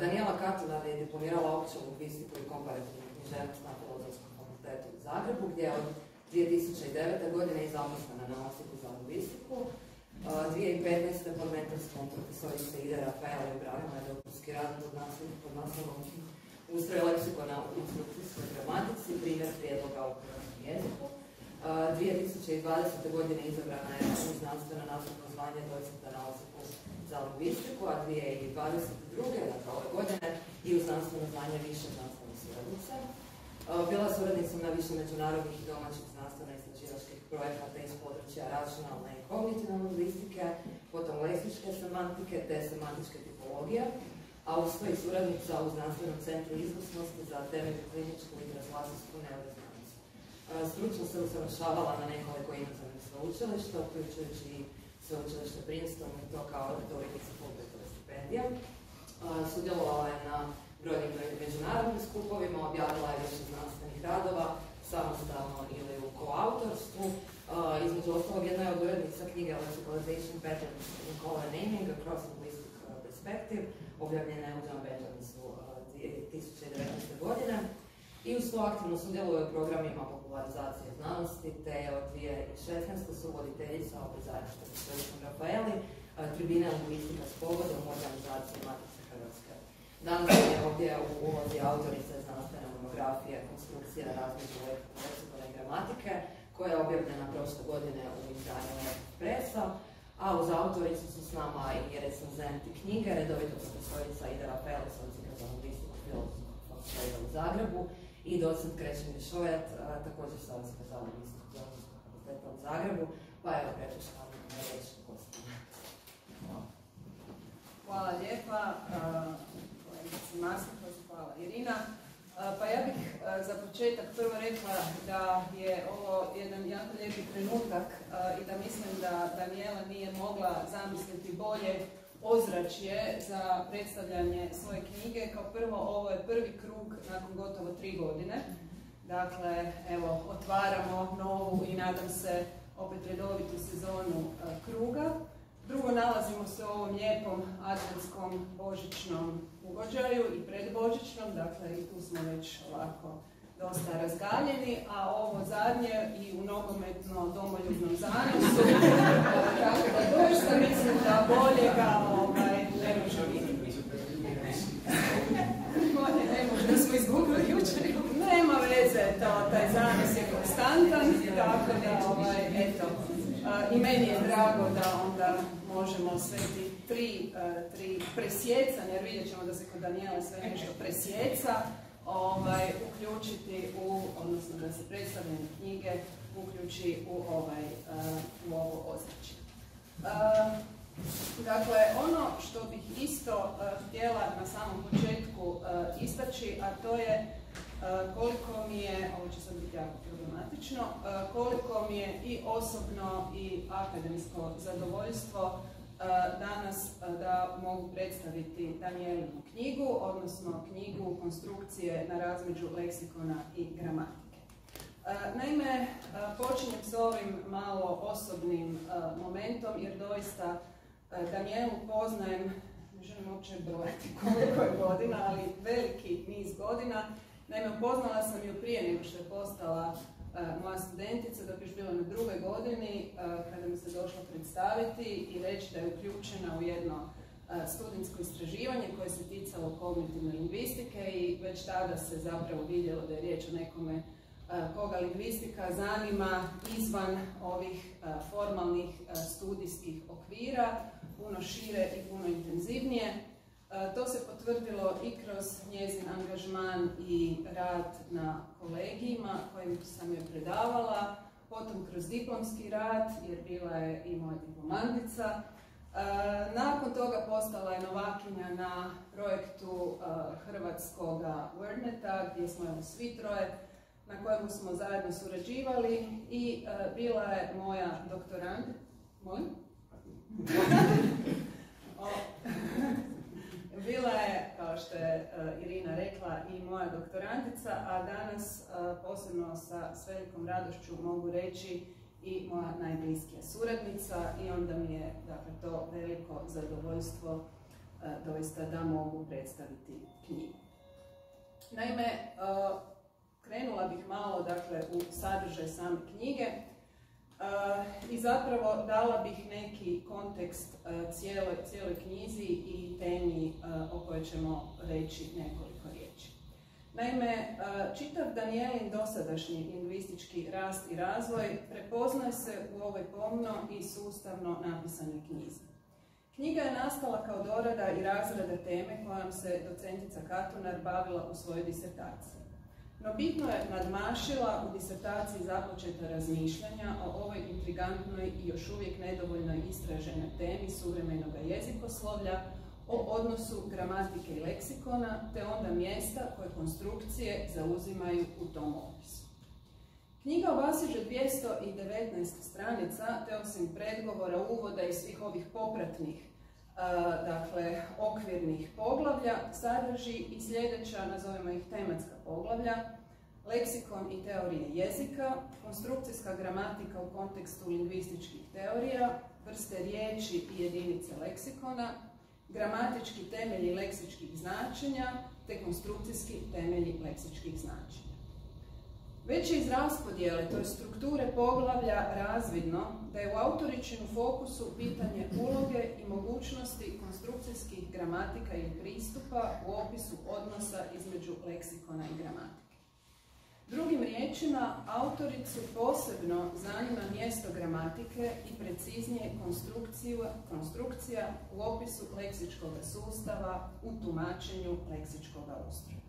Danijela Katunar je diplomirala opću lingvistiku i komparativnu književnost na Filozofskom fakultetu u Zagrebu, gdje je od 2009. godine i zaposlena na Nastavku za lingvistiku. 2015. pod mentorstvom profesorice Ide Rafaela obravila je doktorski rad pod naslovom Ustroj leksikona u konstrukcijskoj gramatici, primjer prijedloga u hrvatskom jeziku. 2020. godine izabrana je znanstveno nastavno zvanje docenta na Osijeku za lingvistiku, a 2022. dakle ove godine i u znanstveno zvanje više znanstvene suradnice. Bila suradnicom na više međunarodnih i domaćih znanstveno-istraživačkih projekata iz područja računalne i kognitivne lingvistike, potom leksičke semantike te semantičke tipologije, a uz to i suradnica u Znanstvenom centru izvrsnosti za temeljnu kliničku i translacijsku neuroznanost. Stručno se usavršavala na nekoliko inozemnih sveučilišta, uključujući i sveučilište Princeton i to kao doktorica Fulbrighove stipendije. Sudjelovala je na brojnim međunarodnim skupovima, objavila je više znanstvenih radova, samostalno ili u koautorstvu. Između ostalog, jedna je od urednica knjige Lexicalization Patterns in Color Naming Across Linguistic Perspective, objavljena je u John Benjaminsu 2019. godine. I uz to aktivno sudjeluje u programima popularizacije znanosti, te je od 2016. su voditeljica opet zajedno s profesoricom Rafaeli, tribine lingvistika s povodom organizacije Matice Hrvatske. Danas je ovdje u ulozi autorice znanstvene monografije Konstrukcija razmeđu leksikona i gramatike, koja je objavljena prošle godine u izdanju Presa, a uz autoricu su s nama i recenzenti knjige, redovito profesorica Ida Rafaela s Odsjeka za lingvistiku Filozofskog fakulteta u Zagrebu i docent Krešimir Šojat, također sa Odsjeka za lingvistiku Filozofskog fakulteta u Zagrebu, pa evo prepuštam na riječ gostima. Hvala lijepa. Hvala Irina. Pa ja bih za početak prvo rekla da je ovo jedan jako lijepi trenutak i da mislim da Danijela nije mogla zamisliti bolje ozračje za predstavljanje svoje knjige. Kao prvo, ovo je prvi krug nakon gotovo 3 godine. Dakle, evo, otvaramo novu i nadam se opet redovitu sezonu kruga. Drugo, nalazimo se u ovom lijepom adventskom božićnom ugođaju i predbožićnom, dakle i tu smo već ovako dosta razgaljeni, a ovo zadnje i u nogometno domoljubnom zanosu, tako da doista mislim da boljega ne može biti. Bolje ne može, da smo izgubili jučer. Nema veze, taj zanos je konstantan, tako da eto. I meni je drago da onda možemo sve tri presjecanja, jer vidjet ćemo da se kod Danijela sve nešto presjeca, uključiti odnosno da se predstavljene knjige uključi u ovo ozračje. Dakle, ono što bih isto htjela na samom početku istaći, a to je koliko mi je, ovo će sad biti jako problematično, koliko mi je i osobno i akademsko zadovoljstvo danas da mogu predstaviti Danijelinu knjigu, odnosno knjigu Konstrukcije na razmeđu leksikona i gramatike. Naime, počinjem s ovim malo osobnim momentom, jer doista Danijelu poznajem, ne želim uopće brojati koliko je godina, ali veliki niz godina. Naime, upoznala sam ju prije nego što je postala moja studentica, dok je još bila na 2. godini, kada mi se došlo predstaviti i reći da je uključena u jedno studentsko istraživanje koje se ticalo kognitivne lingvistike i već tada se zapravo vidjelo da je riječ o nekome koga lingvistika zanima izvan ovih formalnih studijskih okvira, puno šire i puno intenzivnije. To se potvrdilo i kroz njezin angažman i rad na kolegijima kojim sam joj predavala, potom kroz diplomski rad, jer bila je i moja diplomantica. Nakon toga postala je novakinja na projektu hrvatskog WordNeta, gdje smo svi troje, na kojemu smo zajedno surađivali i bila je moja doktorantica. Molim? Bila je, kao što je Irina rekla, i moja doktorantica, a danas posebno s velikom radošću mogu reći i moja najbliskija suradnica i onda mi je to veliko zadovoljstvo doista da mogu predstaviti knjigu. Naime, krenula bih malo dakle, u sadržaj same knjige i zapravo dala bih neki kontekst cijeloj knjizi i temi o kojoj ćemo reći nekoliko riječi. Naime, čitav Danielin dosadašnji lingvistički rast i razvoj prepoznaje se u ovoj pomno i sustavno napisanoj knjizi. Knjiga je nastala kao dorada i razrada teme kojom se docentica Katunar bavila u svojoj disertaciji. No bitno je nadmašila u disertaciji započeta razmišljanja o ovoj intrigantnoj i još uvijek nedovoljno istraženoj temi suvremenog jezikoslovlja, o odnosu gramatike i leksikona, te onda mjesta koje konstrukcije zauzimaju u tom opisu. Knjiga obasiže 219 stranica, te osim predgovora, uvoda i svih ovih popratnih, dakle, okvirnih poglavlja, sadrži i sljedeća, nazovimo ih tematska poglavlja: leksikon i teorije jezika, konstrukcijska gramatika u kontekstu lingvističkih teorija, vrste riječi i jedinice leksikona, gramatički temelji leksičkih značenja, te konstrukcijski temelji leksičkih značenja. Već je iz raspodjele, to je strukture poglavlja, razvidno da je u autoričinu fokusu pitanje uloge i mogućnosti konstrukcijskih gramatika ili pristupa u opisu odnosa između leksikona i gramatike. Drugim riječima, autoricu posebno zanima mjesto gramatike i preciznije konstrukcija u opisu leksičkog sustava, u tumačenju leksičkog ustroja.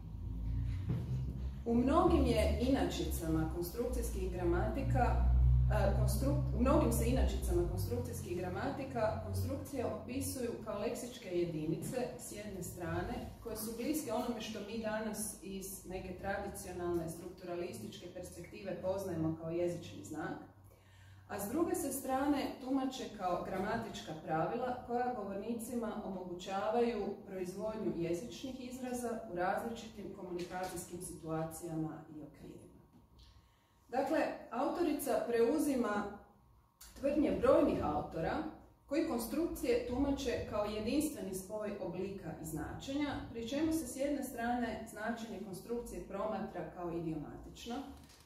U mnogim je inačicama konstrukcijskih gramatika, u mnogim se inačicama konstrukcijskih gramatika konstrukcije opisuju kao leksičke jedinice s jedne strane, koje su bliske onome što mi danas iz neke tradicionalne strukturalističke perspektive poznajemo kao jezični znak, a s druge se strane tumače kao gramatička pravila koja govornicima omogućavaju proizvodnju jezičnih izraza u različitim komunikacijskim situacijama i okvirima. Dakle, autorica preuzima tvrdnje brojnih autora koji konstrukcije tumače kao jedinstveni spoj oblika i značenja, pri čemu se s jedne strane značenje konstrukcije promatra kao idiomatično,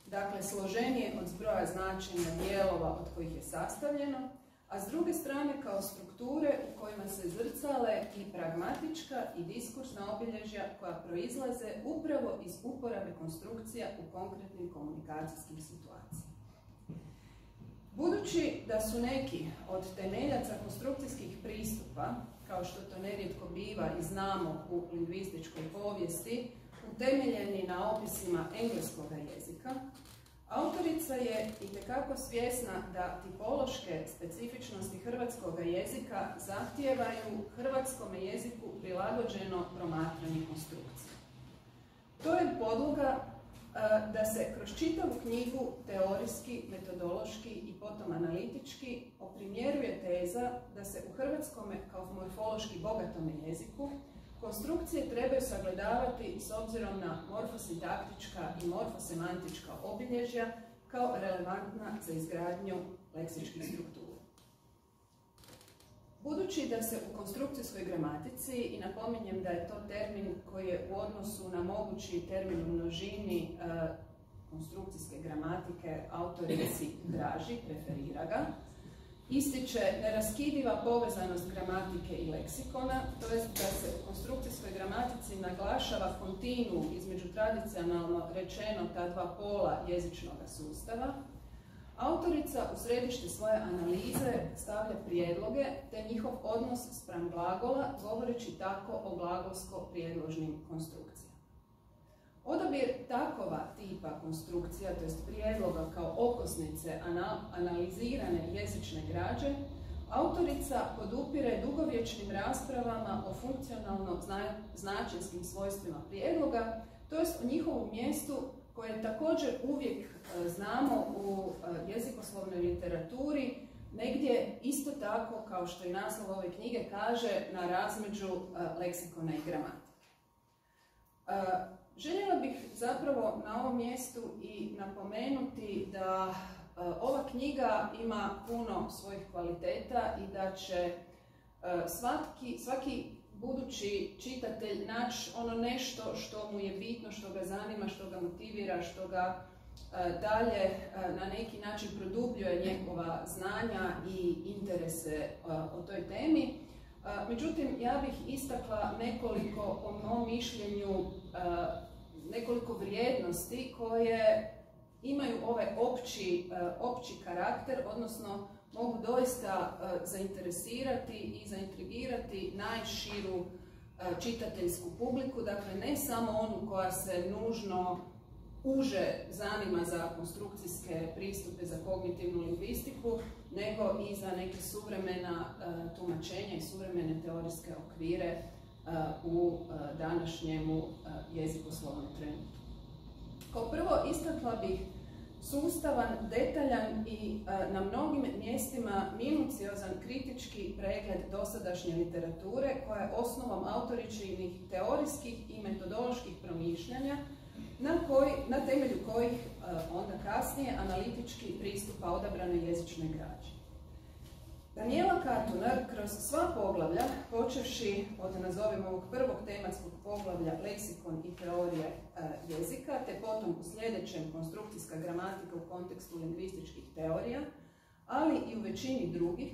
dakle složenije od zbroja značenja dijelova od kojih je sastavljeno, a s druge strane kao strukture u kojima se zrcale i pragmatička i diskursna obilježja koja proizlaze upravo iz uporabe konstrukcija u konkretnim komunikacijskim situacijama. Budući da su neki od temeljaca konstrukcijskih pristupa, kao što to nerijetko biva i znamo u lingvističkoj povijesti, utemeljeni na opisima engleskog jezika, autorica je itekako svjesna da tipološke specifičnosti hrvatskog jezika zahtijevaju hrvatskom jeziku prilagođeno promatranje konstrukcije. To je podloga da se kroz čitavu knjigu teorijski, metodološki i potom analitički oprimjeruje teza da se u hrvatskom kao morfološki bogatom jeziku konstrukcije trebaju sagledavati s obzirom na morfosintaktička i morfosemantička obilježja kao relevantna za izgradnju leksičkih struktura. Budući da se u konstrukcijskoj gramatici, i napominjem da je to termin koji je u odnosu na mogući termin u množini konstrukcijske gramatike autorici draži, preferira ga, ističe neraskidiva povezanost gramatike i leksikona, to jest da se u konstrukcijskoj gramatici naglašava kontinuum između tradicionalno rečeno ta dva pola jezičnog sustava, autorica u središte svoje analize stavlja prijedloge te njihov odnos spram glagola, govoreći tako o glagolsko-prijedložnim konstrukcijama. Odabir takova tipa konstrukcija, to jest prijedloga kao okosnice analizirane jezične građe, autorica podupire dugovječnim raspravama o funkcionalno-značenskim svojstvima prijedloga, to jest o njihovom mjestu koje također uvijek znamo u jezikoslovnoj literaturi, negdje isto tako, kao što i naslov ove knjige kaže, na razmeđu leksikona i gramatike. Željela bih zapravo na ovom mjestu i napomenuti da ova knjiga ima puno svojih kvaliteta i da će svaki budući čitatelj naći ono nešto što mu je bitno, što ga zanima, što ga motivira, što ga dalje na neki način produbljuje njegova znanja i interese o toj temi. Međutim, ja bih istakla nekoliko, po mom mišljenju, nekoliko vrijednosti koje imaju ovaj opći karakter, odnosno mogu doista zainteresirati i zaintrigirati najširu čitateljsku publiku, dakle ne samo onu koja se nužno uže zanima za konstrukcijske pristupe, za kognitivnu lingvistiku, nego i za neke suvremena tumačenja i suvremene teorijske okvire u današnjemu jezikoslovnom trenutku. Kao prvo istakla bih sustavan, detaljan i na mnogim mjestima minuciozan kritički pregled dosadašnje literature koja je osnovom autoričinih teorijskih i metodoloških promišljanja na temelju kojih onda kasnije analitički pristupa odabranoj jezičnoj građi. Daniela Katunar kroz sva poglavlja, počevši od nazovimo ovog prvog tematskog poglavlja leksikon i teorije jezika, te potom u sljedećem konstrukcijska gramatika u kontekstu lingvističkih teorija, ali i u većini drugih,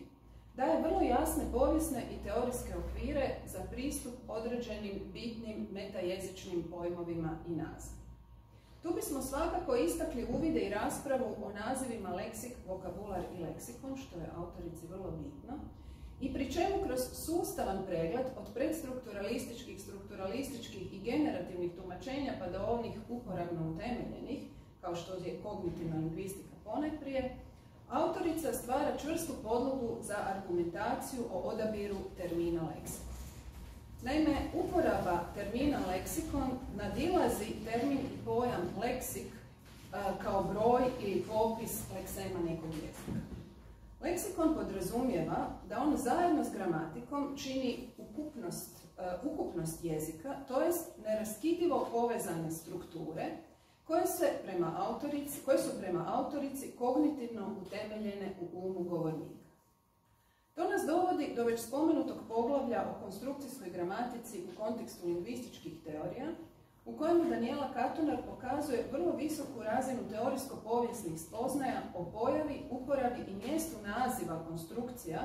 daje vrlo jasne povijesne i teorijske okvire za pristup određenim bitnim metajezičnim pojmovima i nazivima. Tu bismo svakako istakli uvide i raspravu o nazivima leksik, vokabular i leksikon, što je autorici vrlo bitno, i pri čemu kroz sustavan pregled od predstrukturalističkih, strukturalističkih i generativnih tumačenja pa do onih uporabno utemeljenih, kao što je kognitivna lingvistika ponajprije, autorica stvara čvrstu podlogu za argumentaciju o odabiru termina leksikon. Naime, uporaba termina leksikon nadilazi termin i pojam leksik kao broj ili popis leksema nekog jezika. Leksikon podrazumijeva da on zajedno s gramatikom čini ukupnost jezika, to jest neraskidivo povezane strukture koje su prema autorici kognitivno utemeljene u umu govornika. To nas dovodi do već spomenutog poglavlja o konstrukcijskoj gramatici u kontekstu lingvističkih teorija, u kojemu Daniela Katunar pokazuje vrlo visoku razinu teorijsko-povijesnih spoznaja o pojavi, uporabi i mjestu naziva konstrukcija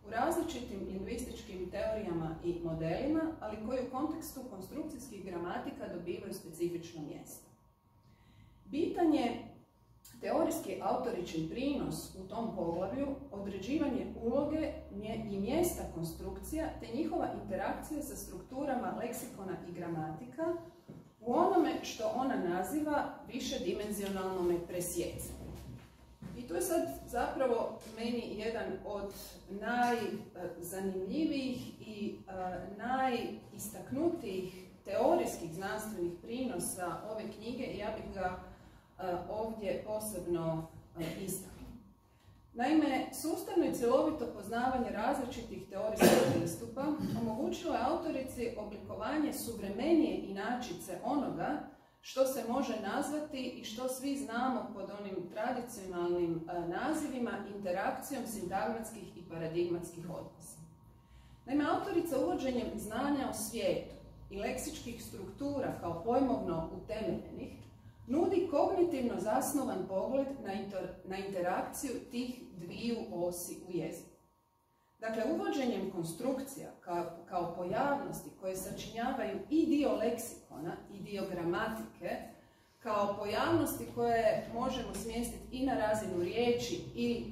u različitim lingvističkim teorijama i modelima, ali koji u kontekstu konstrukcijskih gramatika dobivaju specifično mjesto. Bitan je teorijski autoričin prinos u tom poglavlju, određivanje uloge i mjesta konstrukcija te njihova interakcija sa strukturama leksikona i gramatika u onome što ona naziva višedimenzionalnom presjecanju. I to je sad zapravo meni jedan od najzanimljivijih i najistaknutijih teorijskih znanstvenih prinosa ove knjige i ja bih ga ovdje posebno istakla. Naime, sustavno i cjelovito poznavanje različitih teorijskih pristupa omogućilo je autorici oblikovanje suvremenije inačice onoga što se može nazvati i što svi znamo pod onim tradicionalnim nazivima interakcijom sintagmatskih i paradigmatskih odnosa. Naime, autorica uvođenjem znanja o svijetu i leksičkih struktura kao pojmovno utemeljenih nudi kognitivno zasnovan pogled na interakciju tih dviju osi u jeziku. Dakle, uvođenjem konstrukcija kao pojavnosti koje sačinjavaju i dio leksikona i dio gramatike, kao pojavnosti koje možemo smjestiti i na razinu riječi,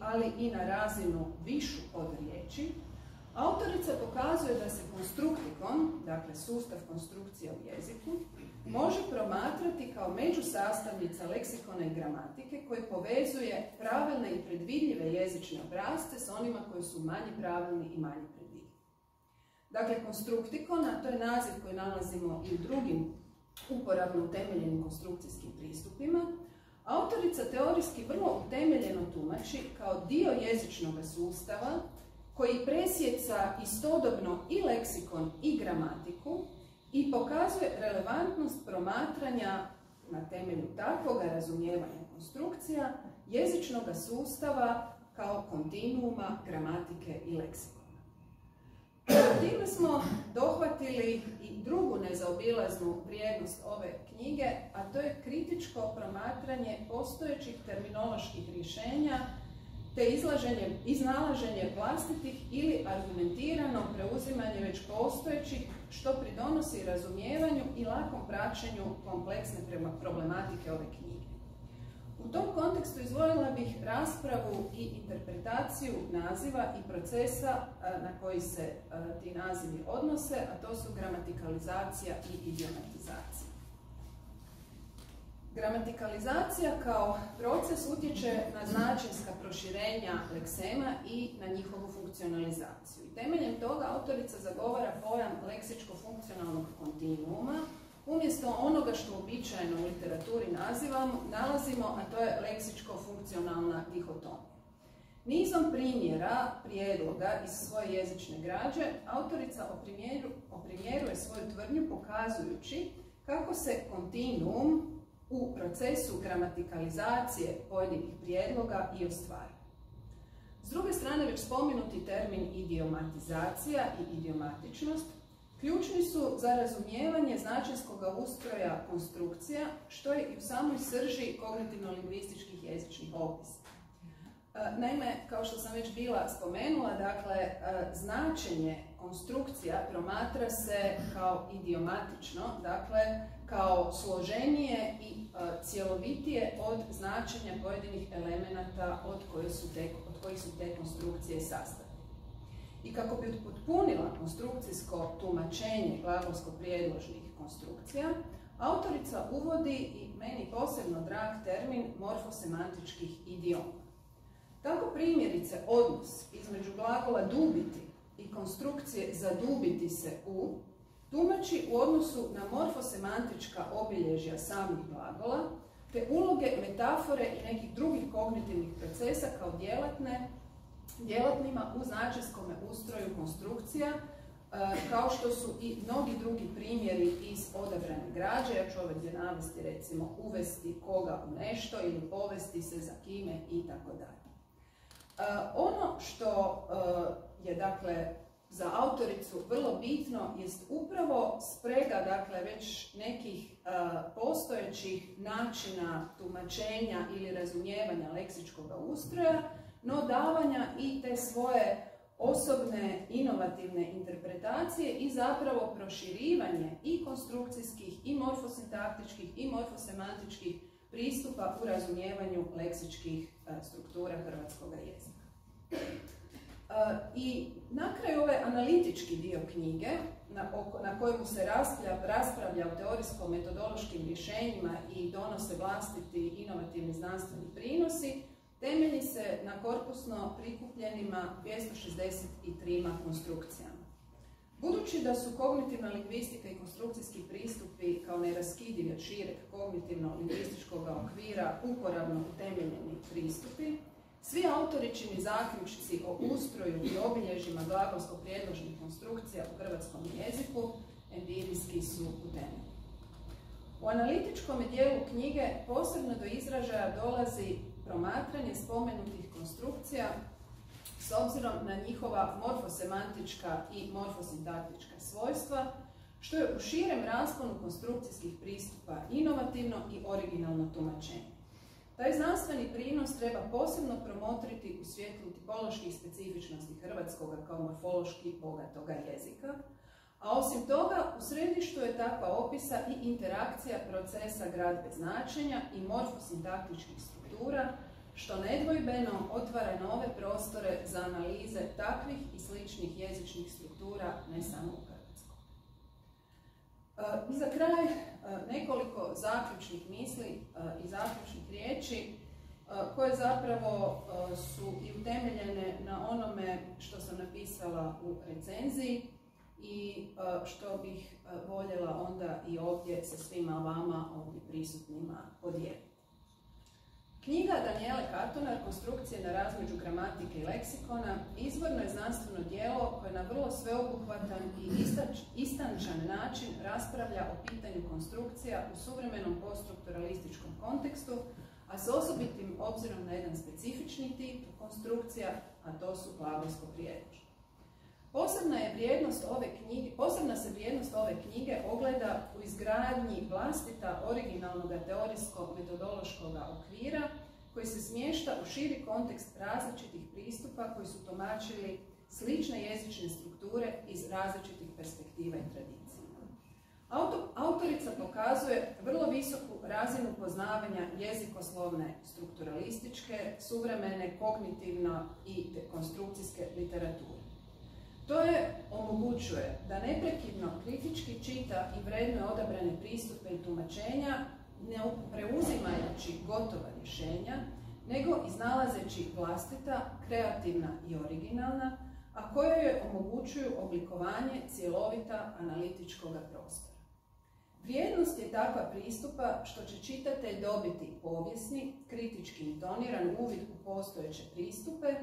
ali i na razinu višu od riječi, autorica pokazuje da se konstruktikon, dakle sustav konstrukcija u jeziku, može promatrati kao međusastavnica leksikona i gramatike koji povezuje pravilne i predvidljive jezične obrasce s onima koji su manje pravilni i manje predvidljivi. Dakle, konstruktikona, to je naziv koji nalazimo i u drugim uporabno utemeljenim konstrukcijskim pristupima, autorica teorijski vrlo utemeljeno tumači kao dio jezičnog sustava koji presjeca istodobno i leksikon i gramatiku i pokazuje relevantnost promatranja na temelju takvog razumijevanja konstrukcija jezičnog sustava kao kontinuuma gramatike i leksikona. Time smo dohvatili i drugu nezaobilaznu vrijednost ove knjige, a to je kritičko promatranje postojećih terminoloških rješenja te iznalaženje vlastitih ili argumentirano preuzimanje već postojećih, što pridonosi razumijevanju i lakom praćenju kompleksne problematike ove knjige. U tom kontekstu izdvojila bih raspravu i interpretaciju naziva i procesa na koji se ti nazivi odnose, a to su gramatikalizacija i idiomatizacija. Gramatikalizacija kao proces utječe na značenjska proširenja leksema i na njihovu funkcionalizaciju. I temeljem toga autorica zagovara pojam leksičko-funkcionalnog kontinuuma, umjesto onoga što uobičajeno u literaturi nalazimo, a to je leksičko-funkcionalna dihotomija. Nizom primjera, prijedloga iz svoje jezične građe, autorica oprimjeruje svoju tvrdnju pokazujući kako se kontinuum u procesu gramatikalizacije pojedinih prijedloga i ostvari. S druge strane, već spomenuti termin idiomatizacija i idiomatičnost ključni su za razumijevanje značenskog ustroja konstrukcija, što je i u samoj srži kognitivno-lingvističkih jezičnih opisa. Naime, kao što sam već bila spomenula, dakle, značenje konstrukcija promatra se kao idiomatično, dakle, kao složenije i cjelovitije od značenja pojedinih elemenata od kojih su te konstrukcije sastavljene. I kako bi upotpunila konstrukcijsko tumačenje glagolsko-prijedložnih konstrukcija, autorica uvodi i meni posebno drag termin morfosemantičkih idioma. Tako primjerice odnos između glagola dubiti i konstrukcije zadubiti se u tumači u odnosu na morfosemantička obilježja samih glagola, te uloge metafore i nekih drugih kognitivnih procesa kao djelatnima u značenskom ustroju konstrukcija, kao što su i mnogi drugi primjeri iz odabrane građe. Ja ću ovdje navesti recimo uvesti koga u nešto ili povesti se za kime i tako dalje. Ono što je dakle za autoricu vrlo bitno jest upravo sprega dakle već nekih postojećih načina tumačenja ili razumijevanja leksičkog ustroja, no davanja i te svoje osobne inovativne interpretacije i zapravo proširivanje i konstrukcijskih i morfosintaktičkih i morfosemantičkih pristupa u razumijevanju leksičkih struktura hrvatskog jezika. I na kraju ovaj analitički dio knjige, na kojemu se raspravlja o teorijsko-metodološkim rješenjima i donose vlastiti inovativni znanstveni prinosi, temelji se na korpusno prikupljenima 263 konstrukcijama. Budući da su kognitivna lingvistika i konstrukcijski pristupi kao neraskidivi od šireg kognitivno-lingvističkog okvira uporabno utemeljeni pristupi, svi autoričini zaključci o ustroju i obilježjima glagolsko-prijedložnih konstrukcija u hrvatskom jeziku empirijski su utemeljeni. U analitičkom dijelu knjige posebno do izražaja dolazi promatranje spomenutih konstrukcija s obzirom na njihova morfosemantička i morfosintaktička svojstva, što je u širem rasponu konstrukcijskih pristupa inovativno i originalno tumačenje. Taj znanstveni prinos treba posebno promotriti u svjetlu tipoloških specifičnosti hrvatskoga kao morfološki bogatoga jezika, a osim toga u središtu je takva opisa i interakcija procesa gradbe značenja i morfosintaktičkih struktura, što nedvojbeno otvara nove prostore za analize takvih i sličnih jezičnih struktura ne samo u Hrvatskoj. I za kraj nekoliko zaključnih misli i zaključnih riječi koje zapravo su i utemeljene na onome što sam napisala u recenziji i što bih voljela onda i ovdje sa svima vama ovdje prisutnima podijeliti. Knjiga Danijele Katonar, Konstrukcije na razmeđu gramatike i leksikona, izvorno je znanstveno djelo koje na vrlo sveobuhvatan i istančan način raspravlja o pitanju konstrukcija u suvremenom poststrukturalističkom kontekstu, a s osobitim obzirom na jedan specifični tip konstrukcija, a to su glagolsko-prijedložne. Posebna se vrijednost ove knjige ogleda u izgradnji vlastita originalnog teorijsko-metodološkog okvira koji se smješta u širi kontekst različitih pristupa koji su tumačili slične jezične strukture iz različitih perspektiva i tradicija. Autorica pokazuje vrlo visoku razinu poznavanja jezikoslovne, strukturalističke, suvremene, kognitivno i konstrukcijske literature. To je omogućuje da neprekidno kritički čita i vrednuje odabrane pristupe i tumačenja, ne preuzimajući gotova rješenja, nego iznalazeći vlastita, kreativna i originalna, a koje joj omogućuju oblikovanje cjelovita analitičkog prostora. Vrijednost je takva pristupa što će čitatelj dobiti povijesni, kritički intoniran uvid u postojeće pristupe,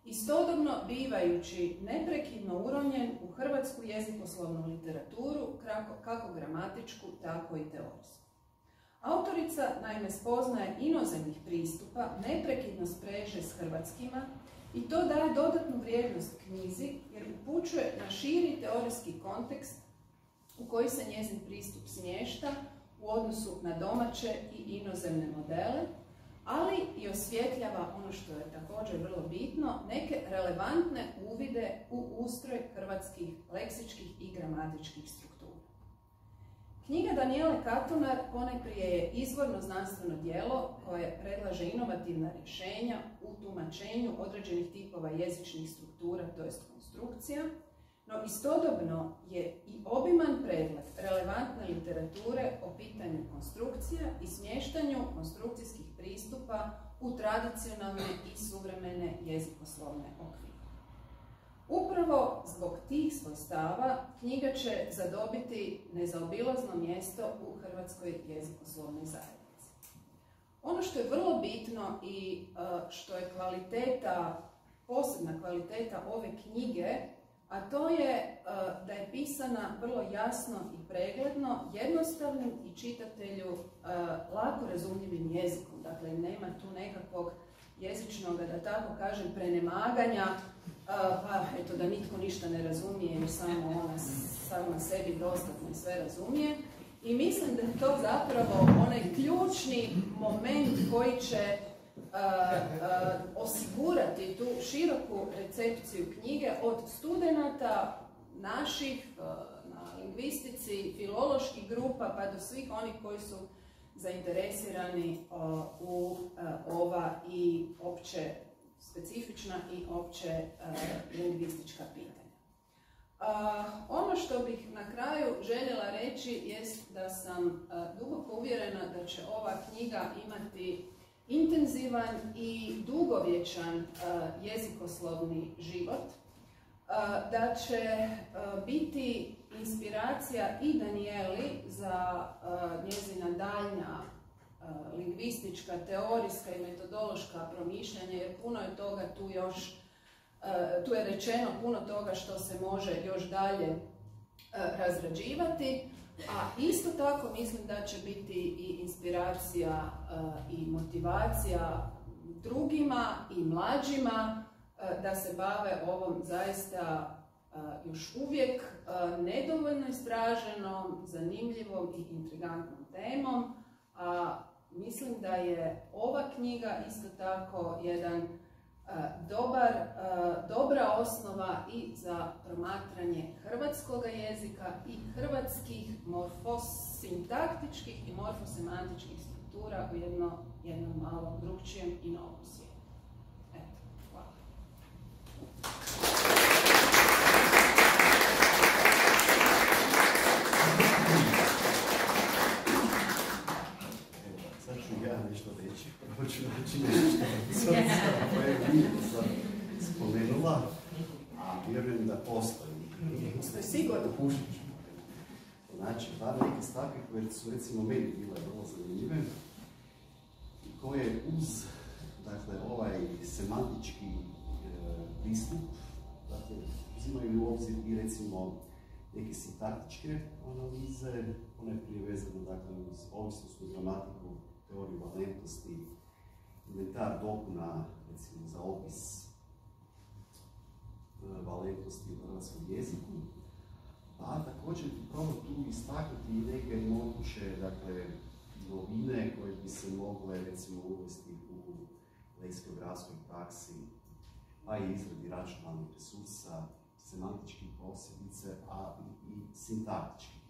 istodobno bivajući neprekidno uronjen u hrvatsku jezikoslovnu literaturu, kako gramatičku, tako i teorijsku. Autorica naime spoznaje inozemnih pristupa, neprekidno spreže s hrvatskima i to daje dodatnu vrijednost knjizi jer upućuje na širi teorijski kontekst u koji se njezin pristup smješta u odnosu na domaće i inozemne modele, ali i osvjetljava ono što je također vrlo bitno, neke relevantne uvide u ustroj hrvatskih leksičkih i gramatičkih struktura. Knjiga Danijele Katunar ponajprije je izvorno znanstveno djelo koje predlaže inovativna rješenja u tumačenju određenih tipova jezičnih struktura, to jest konstrukcija, no istodobno je i obiman pregled relevantne literature o pitanju konstrukcija i smještanju konstrukcijskih pristupa u tradicionalne i suvremene jezikoslovne okvire. Upravo zbog tih svojstava knjiga će zadobiti nezaobilazno mjesto u hrvatskoj jezikoslovnoj zajednici. Ono što je vrlo bitno i što je posebna kvaliteta ove knjige, a to je da je pisana vrlo jasno i pregledno, jednostavnim i čitatelju lako razumljivim jezikom. Dakle, nema tu nekakvog jezičnog, da tako kažem, prenemaganja, pa eto da nitko ništa ne razumije jer samo ona sama sebi dostatno sve razumije. I mislim da je to zapravo onaj ključni moment koji će osigurati tu široku recepciju knjige od studenata naših na lingvistici, filoloških grupa pa do svih onih koji su zainteresirani u ova i opće specifična i opće lingvistička pitanja. Ono što bih na kraju željela reći jest da sam duboko uvjerena da će ova knjiga imati intenzivan i dugovječan jezikoslovni život, da će biti inspiracija i Danijeli za njezina daljnja lingvistička, teorijska i metodološka promišljanja, jer puno je toga tu je rečeno puno toga što se može još dalje razrađivati, a isto tako mislim da će biti i inspiracija i motivacija drugima i mlađima da se bave ovom zaista još uvijek nedovoljno istraženom, zanimljivom i intrigantnom temom, a mislim da je ova knjiga isto tako jedan dobra osnova i za promatranje hrvatskog jezika i hrvatskih morfosintaktičkih i morfosemantičkih struktura u jednom malo drugčijem i novom svijetu. Eto, hvala. Sad ću ja nešto reći, prvo ću reći nešto koje je Milja sad spomenula, a vjerujem da postoji. Sigurno. Pokušat ću. Znači, bar neke stavke koje su recimo meni bile vrlo zanimljive, koje uz ovaj semantički pristup, uzimaju u obzir i recimo neke sintaktičke analize, one prije vezane uz ovisnostnu gramatiku, teoriju valentnosti, inventar dopuna, recimo za opis valentnosti u hrvatskom jeziku, a također bi probao tu istaknuti i neke moguće, dakle, novine koje bi se mogle, recimo, uvesti u leksikografskoj praksi, pa i izradi računalnih resursa, semantičkih posebice, a i sintaktičkih.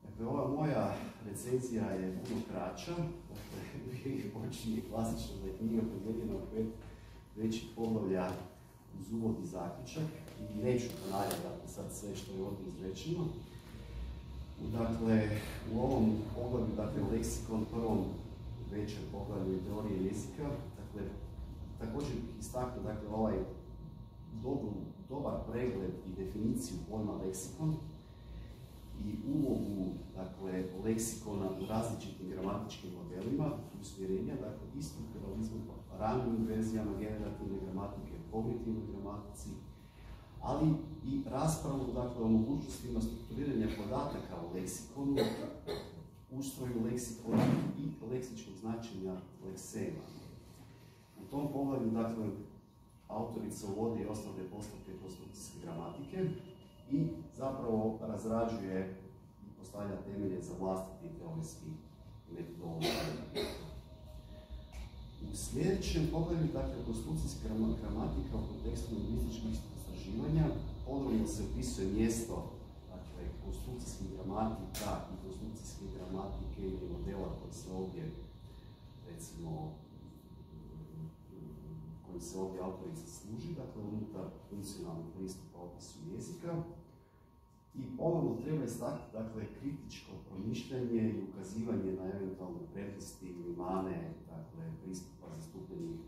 Dakle, ova moja recenzija je puno kraća, dakle, počinje klasično da je knjiga podijeljena u 5 većih poglavlja uz uvod i zaključak i neću ponavljati sad sve što je ovdje izrečeno. Dakle, u ovom poglavlju, dakle, leksikon, prvom većem poglavlju teorije jezika, dakle, također bih istaknuo, dakle, ovaj dobar pregled i definiciju pojma leksikon i ulogu, dakle, leksikona u različitim gramatičkim modelima usmjerenja, dakle, istrukturalizmu, ranijim verzijama generativne gramatike, kognitivnoj gramatici, ali i raspravu, dakle, o mogućnostima strukturiranja podataka u leksikonu, ustroju leksikona i leksičkog značenja leksema. U tom pogledu, dakle, autorica uvodi i osnovne postupke konstrukcijske gramatike i zapravo razrađuje i postavlja temelje za vlastiti teorijski metodologiju. U sljedećem pogledu, dakle, konstrukcijska gramatika u kontekstu lingvističkih istraživanja podrobno se opisuje mjesto, dakle, konstrukcijskih gramatika i konstrukcijske gramatike ili modela koji se ovdje, recimo, kojim se ovdje autorica služi, dakle, unutar funkcionalnog pristupa opisu jezika. I ponovno treba istaknuti, dakle, kritičko promišljanje i ukazivanje na eventualne prednosti ili mane, dakle, pristupa zastupljenih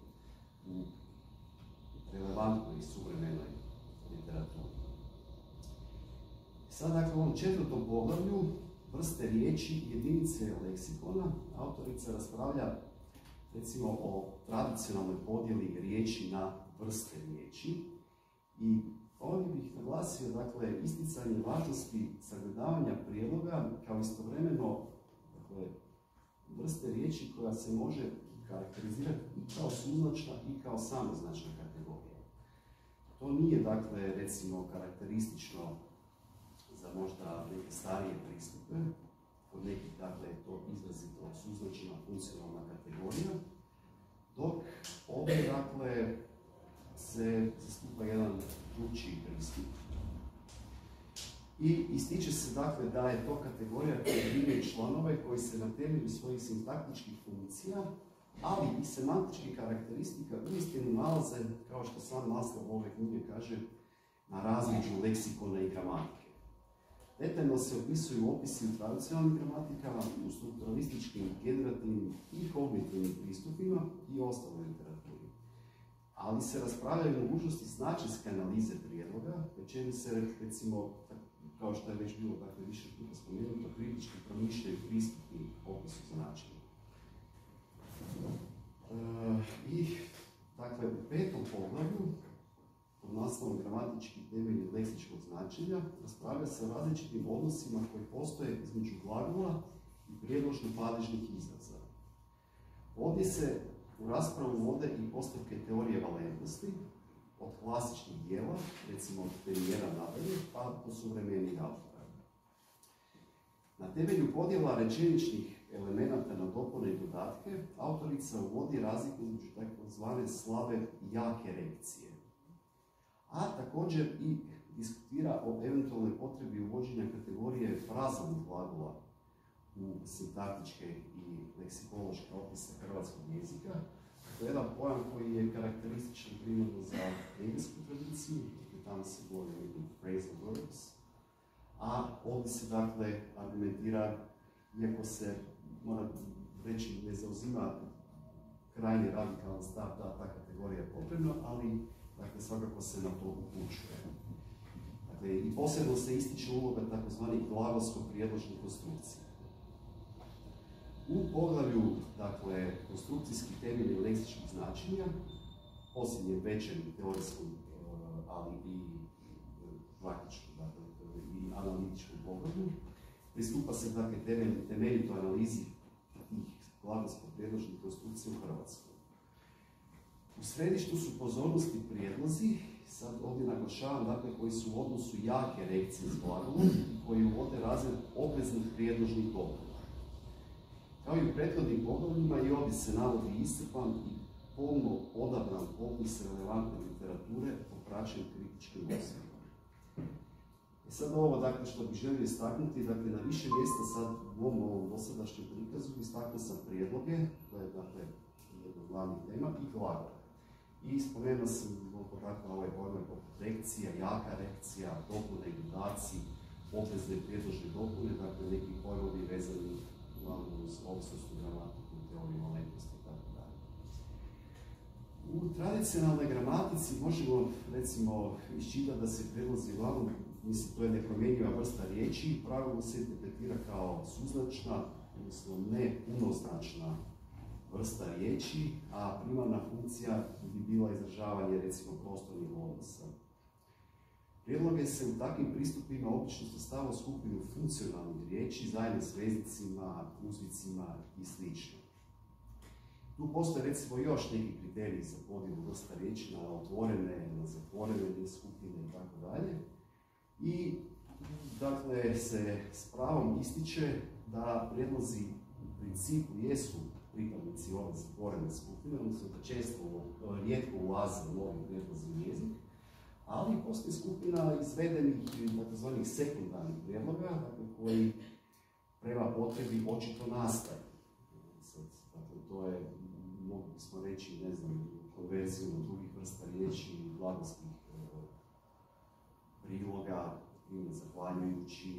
u relevantnoj suvremenoj literaturi. Sad, dakle, u ovom 4. poglavlju, vrste riječi i jedinice leksikona, autorica raspravlja, recimo, o tradicionalnoj podjeli riječi na vrste riječi i ovdje bih naglasio, dakle, isticanje važnosti sagledavanja prijedloga kao istovremeno, dakle, vrste riječi koja se može karakterizirati i kao suznačna i kao samoznačna kategorija. To nije, dakle, recimo, karakteristično za možda neke starije pristupe, kod nekih, dakle, to izrazito suznačna funkcionalna kategorija, dok ovdje, dakle, se zastupa jedan drugčiji pristup. I ističe se, dakle, da je to kategorija koja primije članove koji se na temelju svojih sintaktičkih funkcija, ali i semantičkih karakteristika uistinu nalaze, kao što sam naslov ove knjige kaže, na različu leksikona i gramatike. Detaljno se opisuju opisi u tradicionalnim gramatikama, u strukturalističkim, generativnim i kognitivnim pristupima i ostaloj literaturi. Ali se raspravljaju mogućnosti značajske analize prijedloga, večeri se, recimo, kao što je već bilo, dakle, više puta spomenuto, kritički promišljaju pristupi opisu značenja. I, dakle, u 5. poglavlju, pod naslovom gramatički temelji leksičkog značenja, raspravlja se o različitim odnosima koji postoje između glagola i prijedložno-padežnih izraza. Ovdje se u raspravu vode i postavke teorije valentnosti, od klasičnih dijela, recimo od Tenjera nadalje, pa do suvremenih autora. Na temelju podjela rečeničnih elemenata na dopune i dodatke, autorica uvodi razliku između takozvane slabe i jake reakcije. A također i diskutira o eventualnoj potrebi uvođenja kategorije frazalnih glagola u sintaktičke i leksikološke opise hrvatskog jezika. To je jedan pojam koji je karakterističan primjerno za englesku tradiciju, dakle tamo se govori o phrasal verbs, a ovdje se, dakle, argumentira, iako se, moram reći, ne zauzima krajnje radikalan stav da ta kategorija je potrebna, ali, dakle, svakako se na to upućuje. Dakle, i posebno se ističe uloga takozvanih glagolsko-prijedložnih konstrukcija. U poglavlju, dakle, konstrukcijski temelji leksičkih značenja, posljednjem većem teorijskom, ali i praktičkom, dakle, i analitičkom poglavlju, pristupa se, dakle, temeljitoj analizi tih glagolsko-prijedložnih konstrukcija u Hrvatskoj. U središtu su pozornosti prijedlozi sad ovdje naglašavam, dakle, koji su u odnosu jake reakcije s glagolom i koji uvode razred obveznih prijedložnih dopuna. Kao i u prethodnim poglavljima i ovdje se navodi iscrpan i pomno odabran popis relevantne literature popraćen kritičkim osvrtom. Sad ovo, dakle, što bih želio istaknuti, dakle, na više mjesta sad u ovom dosadašnjem prikazu istaknuo sam prijedloge, to je, dakle, jedna od glavnih tema, i glagol. I spomenuo sam dakle, ovaj pojme poput reakcija, jaka reakcija, dopune i dodaci, obvezne prijedložne dopune, dakle, neki pojmovi vezani uglavnom uz ovisnost u gramatiku, teoriju valentnosti itd. U tradicionalnoj gramatici možemo, recimo, iščitati da se prijedlozi uglavnom, mislim, to je nepromjenjiva vrsta riječi, pravilno se interpretira kao suznačna, odnosno ne punoznačna vrsta riječi, a primarna funkcija bi bila izražavanje, recimo, prostornih odnosa. Prijedloge se u takvim pristupima obično stavlja u skupinu funkcionalnih riječi, zajedno s veznicima, uzvicima i sl. Tu postoje, recimo, još neki kriteriji za podjelu vrsta riječi na otvorene, na zatvorene skupine itd. I, dakle, se s pravom ističe da prijedlozi u principu jesu pripadnici ove zatvorene skupine, odnosno da često rijetko ulaze u novi prijedlozi u jezik, ali postoji skupina izvedenih tzv. Sekundarnih prijedloga, dakle, koji prema potrebi očito nastaju. Dakle, to je, mogli bismo reći, ne znam, konverziju drugih vrsta riječi, glagolskih priloga, primjer zahvaljujući,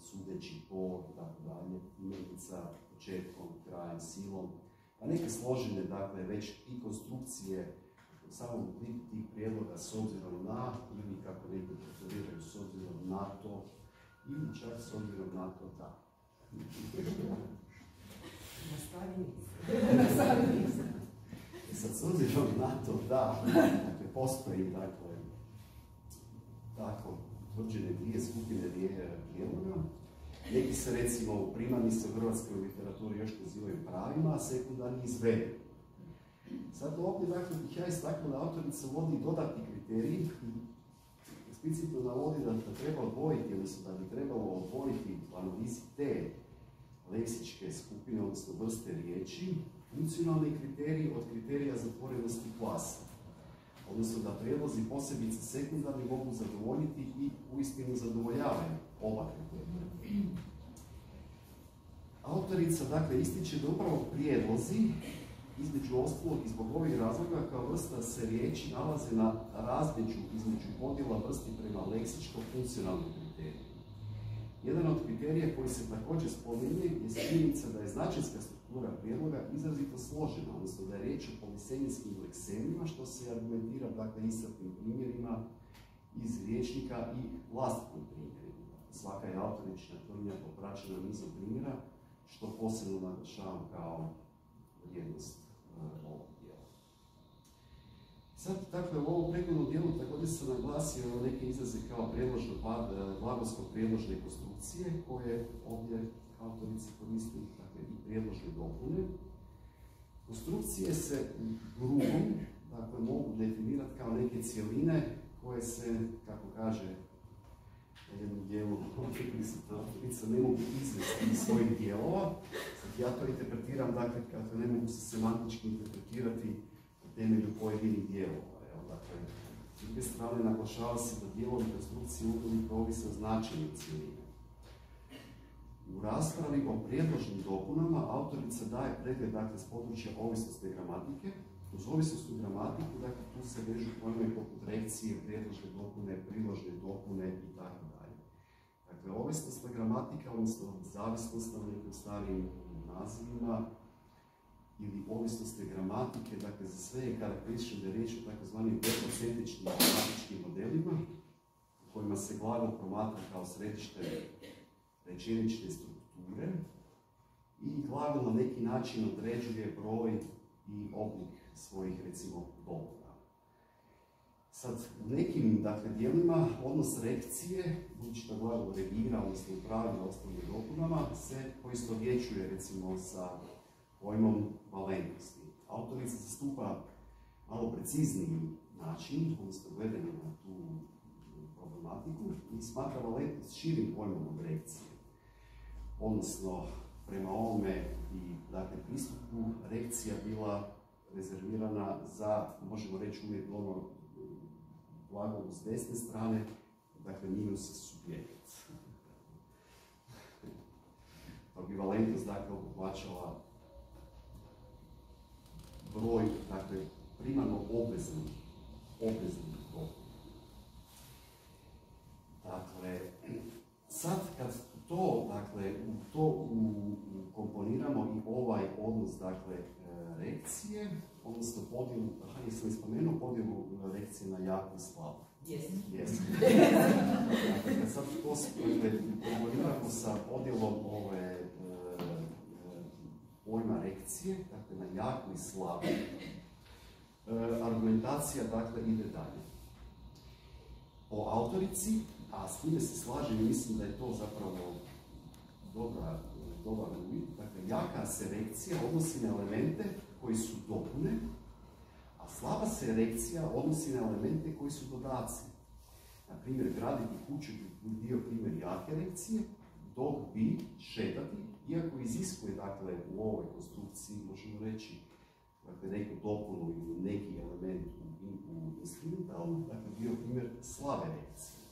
sudeći po, tako dalje, imenica početkom, krajem, silom, a neke složene, dakle, već i konstrukcije samog tih prijedloga s obzirom na, ili kako neki preferiraju s obzirom na to, ili čak s obzirom na to da. Sad, s obzirom na to da, dakle, postoji, dakle, tako utvrđene dvije skupine prijedloga. Neki se, recimo, primarni se u hrvatskoj literaturi još nazivaju pravima, a sekundarni izvedeni. Sad ovdje, dakle, bih ja istaknuo da autorica vodi dodatni kriterij i eksplicitno navodi da treba odvojiti, odnosno da bi trebalo odvojiti u analizi te leksičke skupine, odnosno vrste riječi, funkcionalni kriterij od kriterija zatvorenosti klasa. Odnosno da prijedlozi posebice sekundarni mogu zadovoljiti i uistinu zadovoljavaju oba kriterija. Autorica, dakle, ističe da upravo prijedlozi, između ostalog i zbog ovih razloga, kao vrsta se riječi nalaze na razmeđu između podjela vrsti prema leksičko-funkcionalnim kriterijima. Jedan od kriterija koji se također spominje je činjenica da je značajska struktura prijedloga izrazito složena, odnosno da je riječ o polisenijskim leksemima, što se argumentira, dakle, iscrpnim primjerima iz rječnika i vlastitim primjerima. Svaka je autorična tvrdnja popraćena nizom primjera, što posebno naglašavam kao vrijednost ovog dijela. Sad, dakle, u ovom prethodnom dijelu također sam naglasio neke izraze kao glagolsko-prijedložne konstrukcije, koje ovdje autorice koristi, dakle, i prijedložne dopune. Konstrukcije se grubom, dakle, mogu definirati kao neke cjeline koje se, kako kaže na jednom dijelu, autorica ne mogu izvesti iz svojih dijelova. Ja to interpretiram, dakle, kako ne mogu se semantički interpretirati na temelju pojedinih dijelova. Dakle, s druge strane, naglašava se da dijelovi konstrukcije uvelike ovise o značenju cijeline. U raspravi o prijedložnim dopunama autorica daje pregled, dakle, s područja ovisnosti gramatike. Uz ovisnostnu gramatiku, dakle, tu se vežu pojmovi poput reakcije, prijedložne dopune, priložne dopune itd. Dakle, ovisnostna gramatika, odnosno zavisnost na nekim starijim nazivima ili ovisnosti gramatike, dakle, za sve je karakteristično da je riječ o takozvanim depocentričnim gramatičkim modelima u kojima se glagol promatra kao središte rečenične strukture i glagol na neki način određuje broj i oblik svojih, recimo, dopuna. Sad, u nekim, dakle, dijelima odnos reakcije, budući da glagol reagira, odnosno upravlja ostalim dopunama, se poistovjećuje, recimo, sa pojmom valentnosti. Autorica zastupa malo precizniji način, odnosno gledanje na tu problematiku, i smatra valentnost širim pojmom od reakcije. Odnosno, prema ovome i dakle, pristupu reakcija bila rezervirana za, možemo reći uvijek ono glagolu s desne strane, dakle minus subjekt. Ambivalentnost dakle obuhvaćala broj, dakle, primarno obveznih dopuna. Dakle, sad kad to, dakle, komponiramo i ovaj odnos, dakle, reakcije, odnosno podjelu, jesam li spomenuo podjelu reakcije na jaku i slabu? Jesam. Dakle, kad sad to komponiramo sa podjelom ove pojma reakcije, dakle, na jaku i slabu, argumentacija, dakle, ide dalje. Po autorici, a s time se slažem i mislim da je to zapravo dobar uvid, dakle, jaka se reakcija odnosi na elemente koji su dopune, a slaba se reakcija odnosi na elemente koji su dodaci. Na primjer, graditi kuću bi bio primjer jake reakcije, dok bi šetati, iako iziskuje, dakle, u ovoj konstrukciji, možemo reći, dakle, neku dopunu ili neki element u instrumentalnom, dakle, bio primjer slabe reakcije.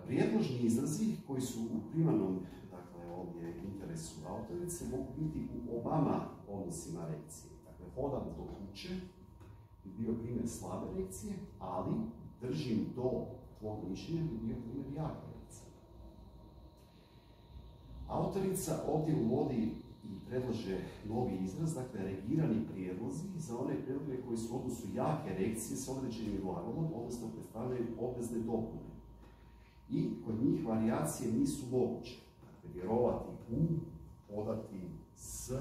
Prijedložni izrazi koji su u primarnom, dakle, ovdje interesu autorice mogu biti u obama odnosima reakcije. Dakle, hodam do kuće bi bio primjer slabe reakcije, ali držim do tvog mišljenja bi bio primjer jake reakcije. Autorica ovdje uvodi i predlaže novi izraz, dakle, reagirani prijedlozi za one prijedloge koji su u odnosu jake reakcije s određenim glagolom, odnosno predstavljaju obvezne dopune. I kod njih varijacije nisu moguće. Dakle, vjerovati u, odati s,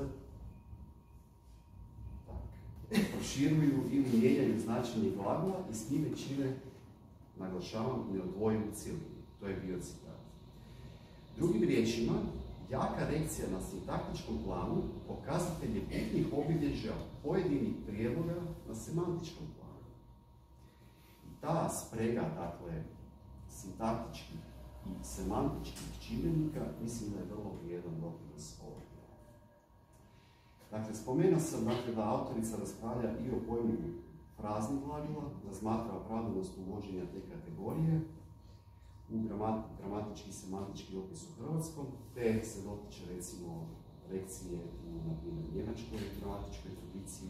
proširuju ili mijenjaju značenje glagola i s njime čine, naglašavam, neodvojivu cjelinu. To je bio citat. Drugim riječima, jaka reakcija na sintaktičkom planu pokazatelj je bitnih obilježja pojedinih prijedloga na semantičkom planu. I ta sprega, dakle, sintaktičkih i semantičkih čimbenika, mislim da je vrlo vrijedan doprinos ovog. Dakle, spomenuo sam, dakle, da autorica raspravlja i o pojmu fraznih glagula, razmatra opravdanost uvođenja te kategorije u gramatički i semantički opis u hrvatskom, te se dotiče, recimo, reakcije u, na primjer, njemačkoj gramatičkoj tradiciji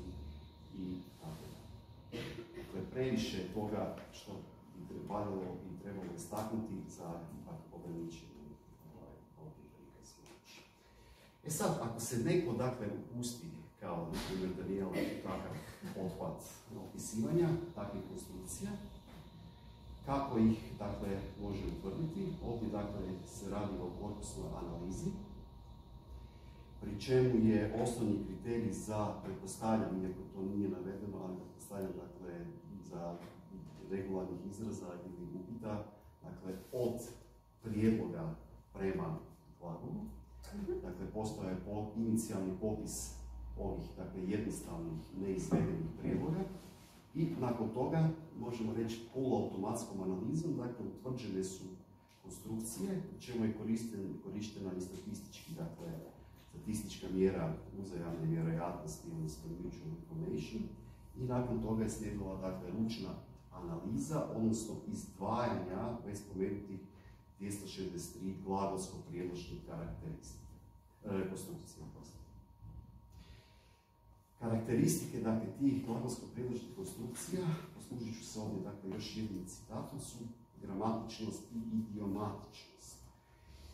i tako dalje. Dakle, previše toga što bi trebalo istaknuti za ipak ograničenje ovdje prikaz. Sad, ako se neko, dakle, upusti kao, na primjer, Daniela, takav pothvat opisivanja takvih konstrukcija, kako ih, dakle, može utvrditi? Ovdje, dakle, se radi o korpusnoj analizi, pri čemu je osnovni kriterij za pretpostavljanje, iako to nije navedeno, ali pretpostavljam, dakle, za regularnih izraza ili upita, dakle, od prijedloga prema glagolu. Dakle, postoje inicijalni popis ovih, dakle, jednostavnih, neizvedenih prijedloga i nakon toga, možemo reći, poluautomatskom analizom, dakle, utvrđene su konstrukcije, u čemu je korištena i statistička mjera uzajamne vjerojatnosti, odnosno mutual information, i nakon toga je slijedila, dakle, ručna analiza, odnosno izdvajanja već spomenutih 263 glagolsko-prijedložnih konstrukcija. Karakteristike, dakle, tih glagolsko-prijedložnih konstrukcija, poslužit ću se ovdje, dakle, još jednim citatom, su gramatičnost i idiomatičnost.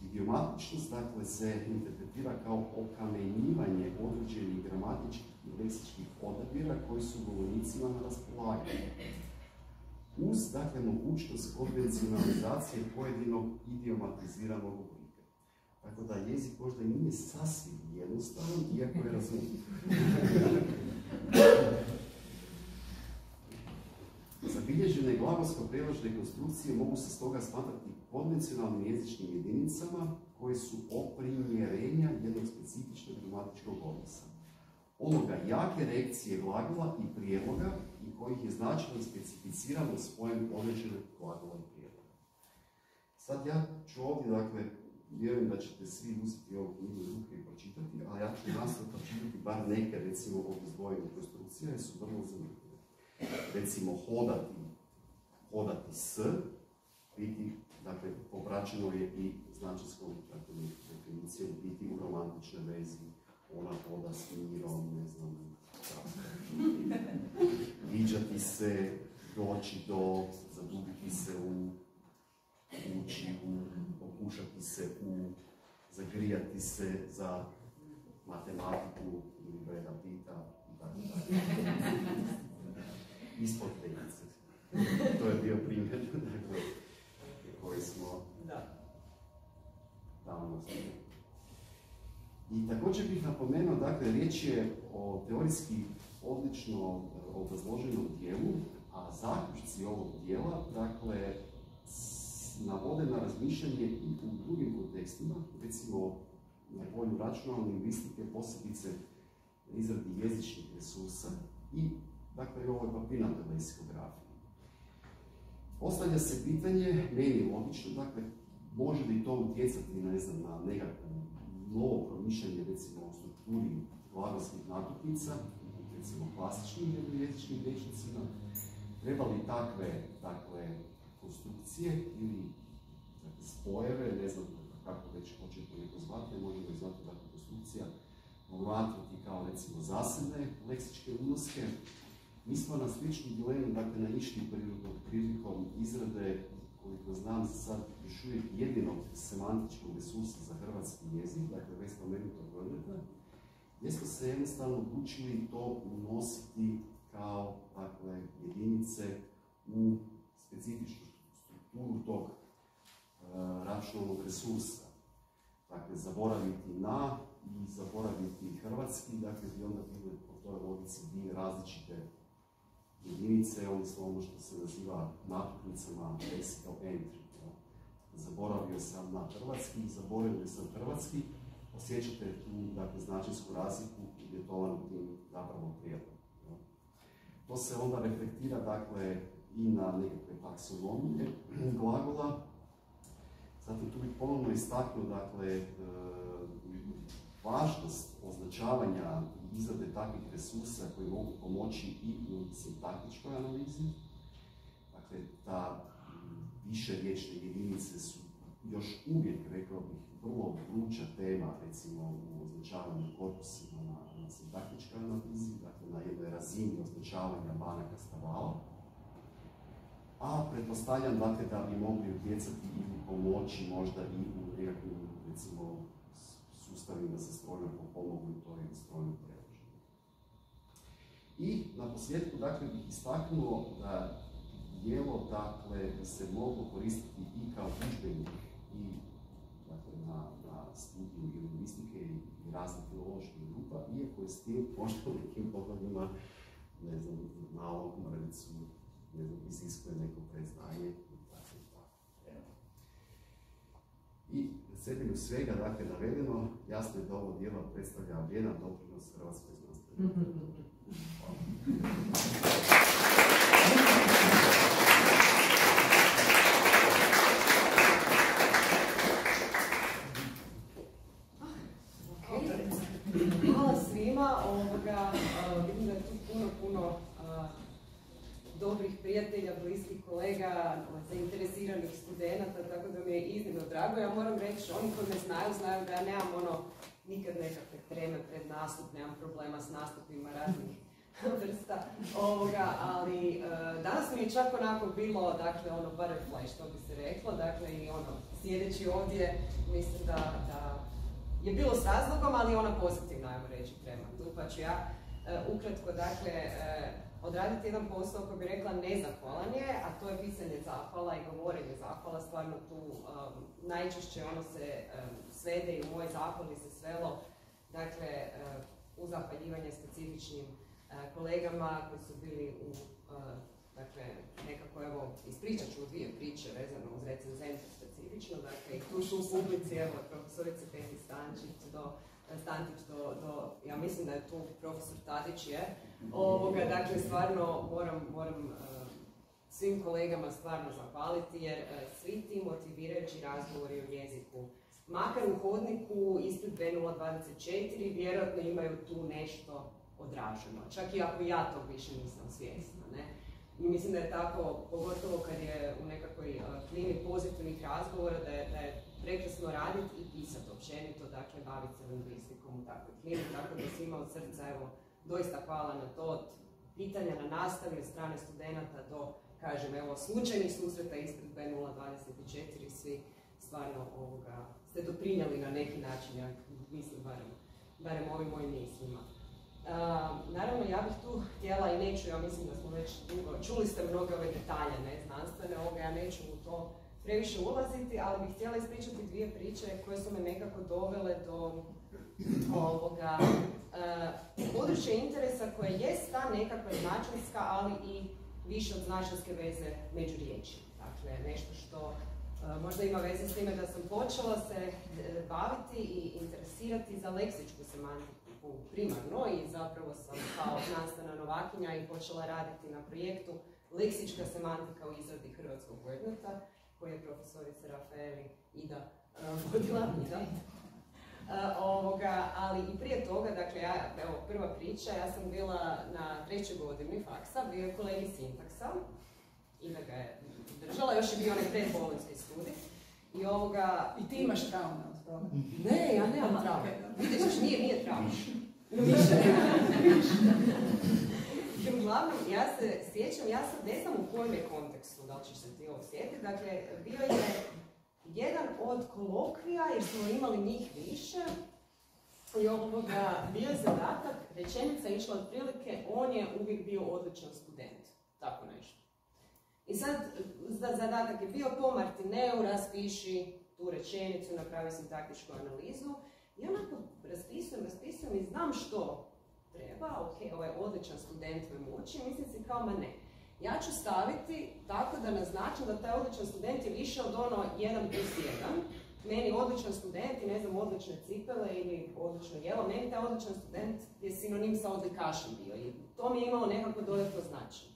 Idiomatičnost, dakle, se interpretira kao okamenjivanje određenih gramatičkih i leksičkih odabira koji su govornicima na raspolaganju. Uz, dakle, mogućnost konvencionalizacije pojedinog idiomatiziranog oblika. Tako da jezik možda i nije sasvim jednostavan, iako je razumljiv. Zabilježene glagolsko-prijeložne konstrukcije mogu se stoga smatrati konvencionalnim jezičnim jedinicama koje su oprimjerenja jednog specifičnog gramatičkog odnosa. onoga jake reakcije glagola i prijedloga i kojih je značajno specificirano spojem određenog glagola i prijedloga. Sad ja ću ovdje, dakle, vjerujem da ćete svi uzeti ovu knjigu iz ruke i pročitati, ali ja ću nastaviti pročitati bar neke, recimo, od izdvojenih konstrukcija, jer su vrlo zanimljive. Recimo, hodati s, biti, dakle, popraćeno je i značinskom, dakle, definicijom, biti u romantičnoj vezi, ona hoda s mirom, ne znam, viđati se, doći do, zadubiti se u, ući u, okušati se u, zagrijati se za matematiku ili Breda Pitta i tako dalje. Ispod penjice. To je bio primjer koji smo davno znali. I također bih napomenuo, dakle, riječ je o teorijski odlično obrazloženom dijelu, a zaključci ovog dijela, dakle, navode na razmišljanje i u drugim kontekstima, recimo na polju računalne lingvistike, posebice na izradi jezičnih resursa i, dakle, i ovoj papirnatoj leksikografiji. Postavlja se pitanje, meni logično, dakle, može li to utjecati, ne znam, na nekakvo novo promišljanje, recimo, o strukturi glagolskih natuknica, recimo klasičnim jezičnim rječnicima, treba li takve, dakle, konstrukcije ili, dakle, spojeve, ne znam kako već hoćete neko zvati, možemo ih zvati, dakle, konstrukcija, promatrati kao, recimo, zasebne leksičke unoske. Mi smo na sličnu dilemu, dakle, naišli prilikom izrade, koliko znam, sad još uvijek jedinog semantičkog resursa za hrvatski jezik, dakle, već spomenutog Wordneta, gdje smo se jednostavno odlučili to unositi kao, dakle, jedinice u specifičnu strukturu tog računalnog resursa. Dakle, zaboraviti na i zaboraviti hrvatski, dakle, bi onda bile po toj logici dvije različite jedinice, odnosno ono što se naziva natuknicama lexical entry. Zaboravio sam na hrvatski, zaboravio sam hrvatski, osjećate tu, dakle, značinsku razliku uvjetovanu tim zapravo prijedlogom. To se onda reflektira, dakle, i na nekakve taksonomije glagola. Zatim tu bih ponovno istaknuo, dakle, važnost označavanja i izrade takvih resursa koji mogu pomoći i u sintaktičkoj analizi. Dakle, ta više riječne jedinice su još uvijek, rekao bih, vrlo vruća tema, recimo, u označavanju korpusima na sintaktičkoj analizi, dakle, na jednoj razini označavanja banaka stavala. A pretpostavljam, dakle, da bi mogli utjecati ili pomoći možda i u nekakvim, recimo, sustavima za strojno potpomognuto ili strojno prevođenje. I na posljedku, dakle, bih istaknuo da dijelo, dakle, bi se moglo koristiti i kao udžbenik i, dakle, na studiju lingvistike i raznih filoloških grupa, iako je stil možda u nekim pogledima, ne znam, malog mrvicu, ne znam, iziskuje neko predznanje i tako i tako. I na sebi svega, dakle, navedeno, jasno je da ovo djelo predstavlja vrijedan doprinos hrvatskoj znanstvenoj. Hvala svima. Vidim da je tu puno dobrih prijatelja, bliskih kolega, zainteresiranih studenata, tako da mi je iznimno drago. Ja moram reći, oni koji me znaju da ja nemam nikad nekakve treme pred nastup, nemam problema s nastupima raznih vrsta ali danas mi je čak onako bilo, dakle, butterfly, što bi se reklo, dakle, i sjedeći ovdje, mislim da je bilo s razlogom, ali pozitivno, ajmo reći, prema tu, pa ću ja ukratko, dakle, odraditi jedan posao koji bi rekla nezahvalan je, a to je pisanje zahvala i govorenje zahvala. Stvarno tu najčešće se svede i u moj zahvali se svelo, dakle, u zahvaljivanje specifičnim kolegama koji su bili u, dakle, nekako, evo, ispričat ću dvije priče vezano uz recenzente specifično, dakle, i tu su u publici, evo, od profesorice Peti Stančić do Stantić ja mislim da je tu profesor Tadić je, dakle stvarno moram svim kolegama stvarno zahvaliti jer svi ti motivirajući razgovori o jeziku, makar u hodniku ispred B024 vjerojatno imaju tu nešto odraženo, čak i ako ja tog više nisam svjesna, ne? I mislim da je tako, pogotovo kad je u nekakvoj klimi pozitivnih razgovora, da je prekrasno raditi i pisati općenito, dakle baviti se lingvistikom u takvoj klimi, tako da svima od srca, evo, doista hvala na to, od pitanja na nastavi od strane studenata do, kažem, evo, slučajnih susreta ispred B024, svi stvarno ste doprinijeli na neki način, ja mislim barem ovim mojim mislima. Naravno, ja bih tu htjela i neću, ja mislim da smo već dugo, čuli ste mnoge ove detalje, ne, znanstvene, ja neću u to previše ulaziti, ali bih htjela ispričati dvije priče koje su me nekako dovele do područja interesa koje jest ta nekakva značajska, ali i više od značajske veze među riječi. Dakle, nešto što možda ima veze s time da sam počela se baviti i interesirati za leksičku semantiku primarno i zapravo sam kao znanstvena novakinja i počela raditi na projektu Leksička semantika u izradi hrvatskog wordneta koji je profesorica Rafaeli Ida vodila. Ali i prije toga, dakle, prva priča, ja sam bila na 3. godini faksa, bio je kolegi sintaksa, Ida ga je držala, još je bio onaj predbolonjski studij. I ti imaš traume od toga? Ne, ja nemam traume. Vidiš, nije traume. Uglavnom, ja se sjećam, ja sad ne znam u kojem je kontekstu, da li ćeš se ti ovo sjetiti, dakle, bio je jedan od kolokvija, jer smo imali njih više, i bio je zadatak, rečenica išla otprilike, on je uvijek bio odličan student, tako nešto. I sad, zadatak je bio po Martineu, raspiši tu rečenicu, napravi sintaktičku analizu, i onako raspisujem i znam što treba, ok, ovaj odličan student me muči, mislim si kao, ma ne. Ja ću staviti tako da naznačim da taj odličan student je više od ono 1+1. Meni odličan student i ne znam, odlične cipele ili odlično jelo, meni taj odličan student je sinonim sa odlikašem bio i to mi je imalo nekako dodatno značenje.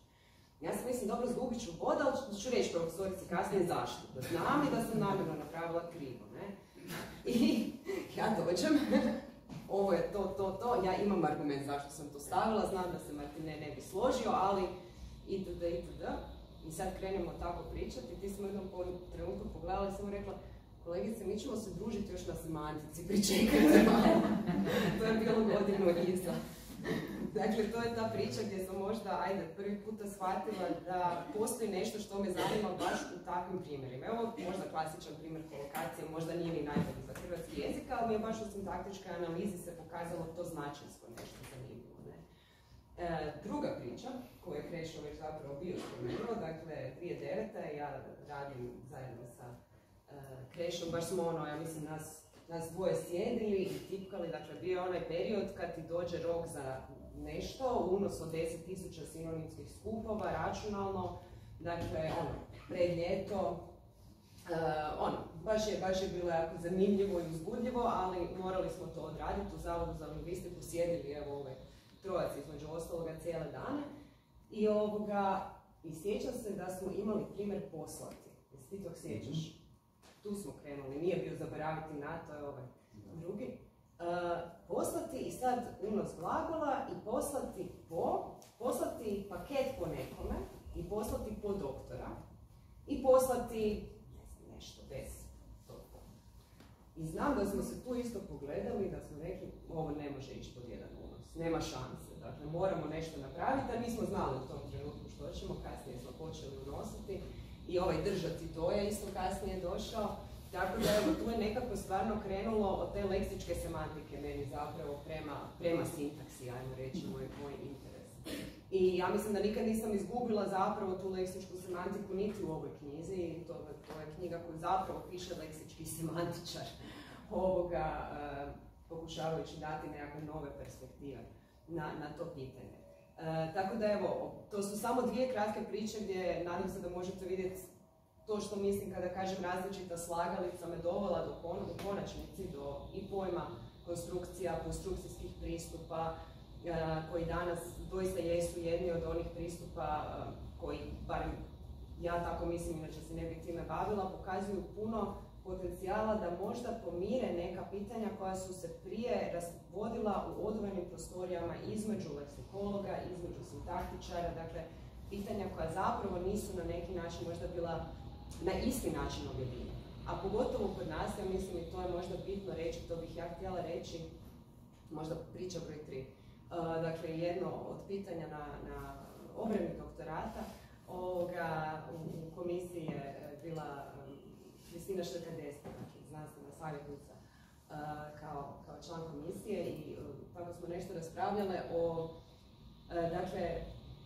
Ja sam mislim, dobro, zgubit ću bod, ali ću reći profesorici kasnije zašto. Da znam i da sam namjerno napravila krivo, ne? I ja dođem, ovo je to, ja imam argument zašto sam to stavila, znam da se Martine ne bi složio, ali itd. I sad krenemo tako pričati, ti smo jednom trenutku pogledali i sam rekla, kolegice, mi ćemo se družiti još na semantici, pričekajte malo. To je bilo godinu iza. Dakle, to je ta priča gdje sam možda, prvi puta shvatila da postoji nešto što me zanima baš u takvim primjerima. Evo, možda klasičan primjer kolokacije, možda nije ni najbolji za hrvatski jezik, ali mi je baš u sintaktičkoj analizi se pokazalo to značajsko nešto zanimljivo. Druga priča, koju je Krešo već zapravo bio spomenuo, dakle, 2009. ja radim zajedno sa Krešom, baš smo ja mislim, nas dvoje sjedili i tipkali, dakle, bio je onaj period kad ti dođe rok za nešto, unos od 10.000 sinonimskih skupova, računalno, dakle, pred ljeto, baš je bilo jako zanimljivo i uzbudljivo, ali morali smo to odraditi u Zavodu za lingvistiku, sjedili, evo, ove trojac između ostaloga cijele dane, i sjećam se da smo imali primjer poslati, jesi ti tog sjećaš? Tu smo krenuli, nije bio zaboraviti na, to je ovaj drugi. Poslati i sad unos glagola i poslati paket po nekome i poslati po doktora i poslati nešto bez toga. I znam da smo se tu isto pogledali i da smo rekli, ovo ne može ići pod jedan unos, nema šanse, dakle moramo nešto napraviti, a nismo znali u tom trenutku što ćemo, kasnije smo počeli unositi i držati to je isto kasnije došao. Tako da evo, tu je nekako stvarno krenulo od te leksičke semantike meni zapravo prema sintaksi, ajmo reći, moj interes. I ja mislim da nikad nisam izgubila zapravo tu leksičku semantiku niti u ovoj knjizi i to je knjiga koju zapravo piše leksički semantičar pokušavajući dati nekakve nove perspektive na to pitanje. Tako da evo, to su samo dvije kratke priče gdje nadam se da možete vidjeti to što mislim kada kažem različita slagalica me dovela u konačnici do i pojma konstrukcija, konstrukcijskih pristupa koji danas doista jesu jedni od onih pristupa koji, barem ja tako mislim, inače se ne bih time bavila, pokazuju puno potencijala da možda pomire neka pitanja koja su se prije razvodila u odvojenim prostorijama između leksikologa, između sintaktičara, dakle pitanja koja zapravo nisu na neki način možda bila na isti način objedinjena. A pogotovo kod nas, ja mislim i to je možda bitno reći, to bih ja htjela reći, možda priča broj 3. Dakle, jedno od pitanja na obrani doktorata u komisiji je bila Kristina Štrka-Desna, dakle, znanstvena savjetnica kao član komisije i tako smo nešto raspravljale o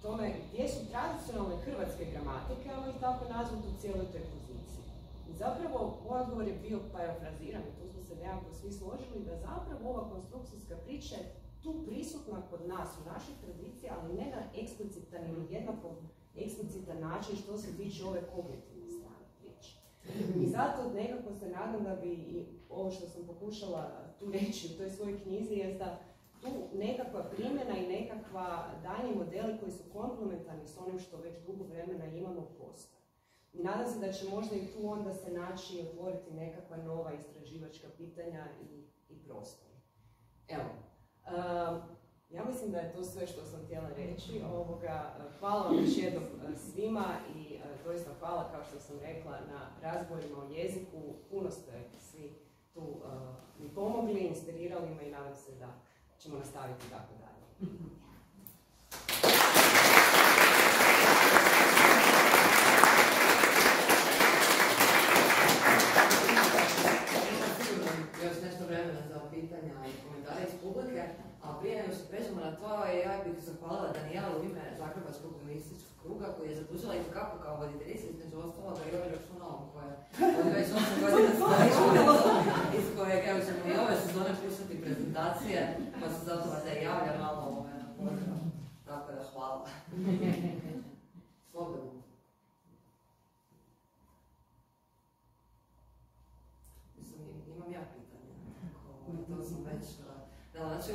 tome gdje su tradicionalne hrvatske gramatike, ali ih tako nazvati u cijeloj toj poziciji. I zapravo moj odgovor je bio parafraziran, tu smo se nekako svi složili da zapravo ova konstrukcijska priča je tu prisutna kod nas, u našoj tradiciji, ali ne na eksplicitan ili jednako eksplicitan način što se tiče ove kognitivne strane priče. I zato nekako se nadam da bi i ovo što sam pokušala tu reći u toj svojoj knjizi je da tu nekakva primjena i nekakva daljnji modeli koji su komplementarni s onim što već dugo vremena imamo postoje. I nadam se da će možda i tu onda se naći i otvoriti nekakva nova istraživačka pitanja i prostor. Evo, ja mislim da je to sve što sam htjela reći. Hvala vam još jednom svima i doista hvala, kao što sam rekla, na razgovorima o jeziku. Puno ste svi tu mi pomogli, inspirirali me i nadam se da ćemo nastaviti tako dalje. Još nešto vremena za pitanja i komentare iz publike, a prije nego što pređemo na to, ja bih zahvalila Danijela u ime Zagrebačkog lingvističkog kruga koji je zadužila i kako kao voditeljica između ostaloga i ovaj računalom koje od već 8 godina stoji iz kojeg evo ćemo i ove sezone puštati prezentacije, pa se zato da se javlja malo na pozdrav. Tako da hvala. Slobodno. Imam ja pitanje. To sam već... Znači,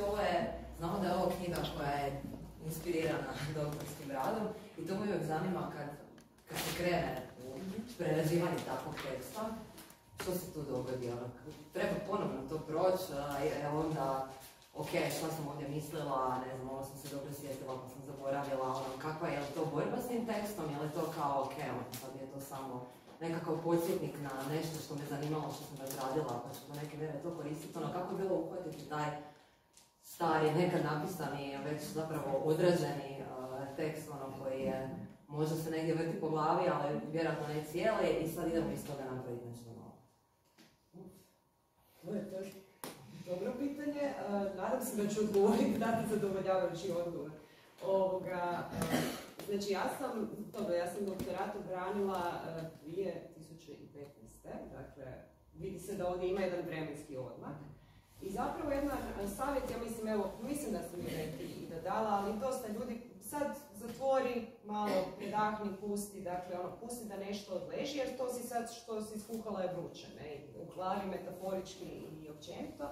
znamo da je ovo knjiga koja je inspirirana doktorskim radom i to me uvijek zanima kad se krene u prerađivanje takvog teksta, što se tu dogodi? Treba ponovno to proći, onda, ok, šta sam ovdje mislila, ne znam, ovo sam se dobro sjetila pa sam zaboravila, kakva je li to borba s tim tekstom, je li to kao, ok, sad je to samo nekakav podsjetnik na nešto što me zanimalo, što sam razradila, pa ću do neke mjere to koristiti, kako je bilo uhvatiti taj stari, nekad napisani, već zapravo odrađeni tekst koji je, možda se negdje vrti po glavi, ali vjerojatno ne cijeli i sad idemo iz toga napraviti nešto novo. To je dobro pitanje. Nadam se da ću odgovoriti, dati zadovoljavajući odgovor. Znači, ja sam doktorat obranila 2015. Dakle, vidi se da ovdje ima jedan vremenski odmak. I zapravo jedan savjet, ja mislim da sam mi rekli i da dala, ali dosta ljudi sad zatvori, malo predahni, pusti, dakle pusti da nešto odleži, jer to si sad što si skuhala je vruće, ne, u glavi, metaforički i općenito.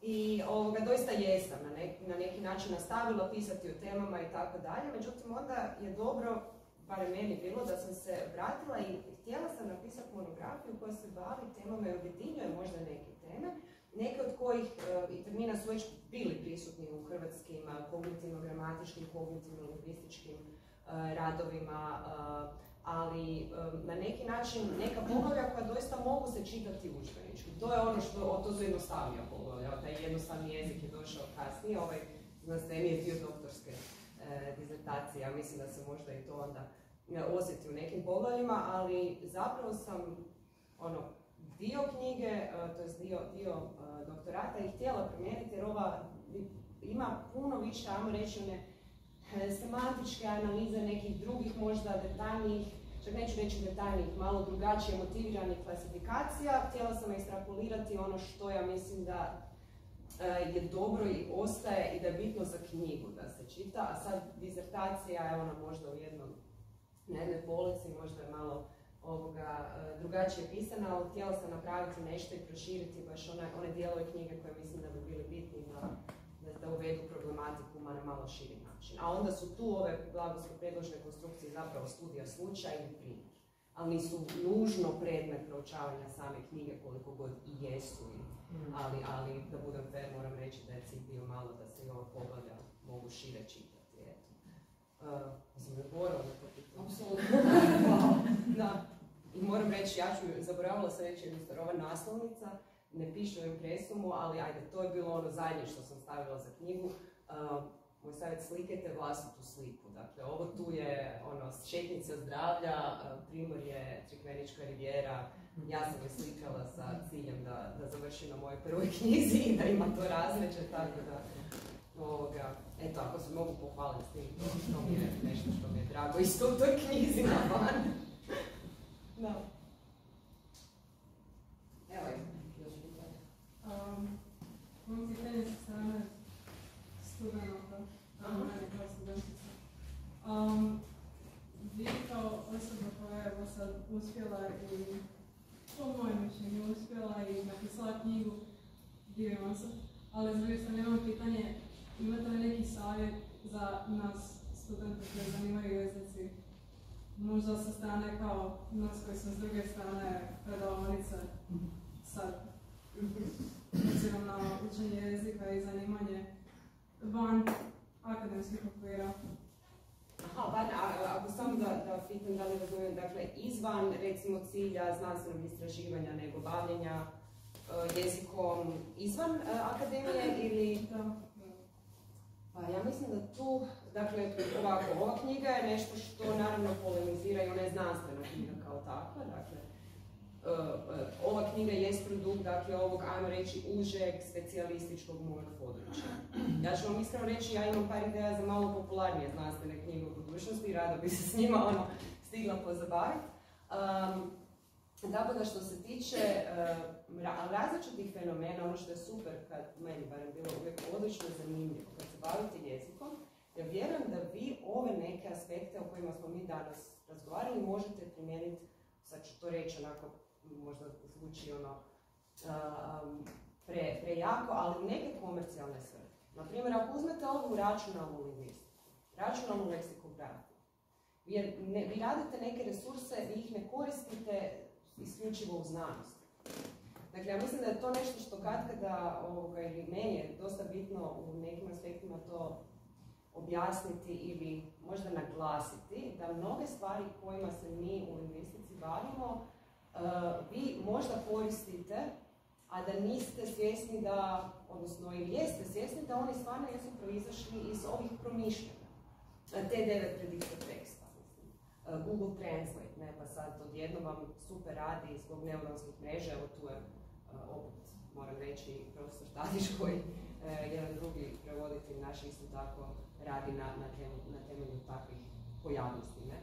I doista jesam na neki način nastavila pisati o temama i tako dalje, međutim onda je dobro, barem meni bilo, da sam se vratila i htjela sam napisati monografiju koja se bavi temama i objedinjuje možda neke teme, neke od kojih i termina su već bili prisutni u hrvatskim kognitivno-gramatičkim, kognitivno-lingvističkim radovima, ali na neki način neka poglavlja koja doista mogu se čitati udžbenički. To je ono to su jednostavnija poglavlja, taj jednostavni jezik je došao kasnije, ovaj znanstveniji je dio doktorske dizertacije, ja mislim da se možda i to onda osjeti u nekim poglavljima, ali zapravo sam dio knjige, to je dio doktorata i htjela promijeniti jer ova ima puno više, ajmo reći, semantičke analize nekih drugih možda detaljnijih, čak neću reći detaljnijih, malo drugačije motiviranih klasifikacija. Htjela sam ekstrapolirati ono što ja mislim da je dobro i ostaje i da je bitno za knjigu da se čita, a sad dizertacija je ona možda na jednoj polici, možda je malo drugačije pisana, ali htjela sam napraviti nešto i proširiti baš one dijelove knjige koje mislim da bi bili bitni da uvedu problematiku na malo širi način. A onda su tu ove glagolsko-predložne konstrukcije zapravo studija slučaja ili primjer. Ali nisu nužno predmet proučavanja same knjige koliko god i jesu. Ali da budem fair, moram reći da je cilj bio malo da se i ova poglavlja mogu šire čitati. Sam ne govorila na to pitanje. Apsolutno. Da. I moram reći, zaboravila sam reći jednostavno, ova naslovnica, ne piše u impresumu, ali ajde, to je bilo ono zadnje što sam stavila za knjigu. Moj savjet, slikajte vlastitu sliku. Dakle, ovo tu je šetnica zdravlja, Primorje, Crikvenička rivijera. Ja sam je slikala sa ciljem da završi na mojoj prvoj knjizi i da ima to različe, tako da... Eto, ako se mogu pohvaliti s tim, to mi je nešto što mi je drago isto u toj knjizi na van. Da. Evo je, još pitanje. Imam pitanje sa strane studenta, mene kao studentica. Vi kao osoba koja je sad uspjela i, po mojem mišljenju, uspjela i napisala knjigu, divim se, ali s druge strane imam pitanje, imate li neki savjet za nas studente koji zanimaju jezici? Možda sa strane kao nas koji smo s druge strane predavanice sad, obzirom na učenje jezika i zanimanje van akademskih okvira. Ako samo da pitam da li razumijem, dakle izvan recimo cilja znanstvenog istraživanja nego bavljenja jezikom izvan akademije ili... Pa ja mislim da tu, dakle, ova knjiga je nešto što naravno polemizira i ona je znanstvena knjiga kao takva, dakle, ova knjiga jest produkt, dakle, ovog, ajmo reći, užeg specijalističkog mojeg područja. Ja ću vam iskreno reći, ja imam par ideja za malo popularnije znanstvene knjige u budućnosti i rado bi se s njima stigla pozabaviti. Tako da što se tiče različitih fenomena, ono što je super, kad meni barem bilo uvijek odlično zanimljivo, kad se bavite jezikom, ja vjerujem da vi ove neke aspekte o kojima smo mi danas razgovarali možete primijeniti, sad ću to reći onako, možda zvuči prejako, ali neke komercijalne svrhe. Naprimjer, ako uzmete ovu računalnu lingvistiku, računalnu leksikografiju, vi radite neke resurse, vi ih ne koristite isključivo u znanosti. Dakle, ja mislim da je to nešto što katkada, ili meni je dosta bitno u nekim aspektima to objasniti ili možda naglasiti, da mnoge stvari kojima se mi u lingvistici bavimo, vi možda koristite, a da niste svjesni da, odnosno ili jeste svjesni da oni stvarno jesu proizašli iz ovih promišljanja. Te 9 prediktor teksta. Google Translate, ne, pa sad odjednom vam super radi zbog neuronskih mreža, evo tu je opet, moram reći, profesor Tadić koji jedan drugi prevoditelj naš isto tako radi na temelju takvih pojavnosti. Ne?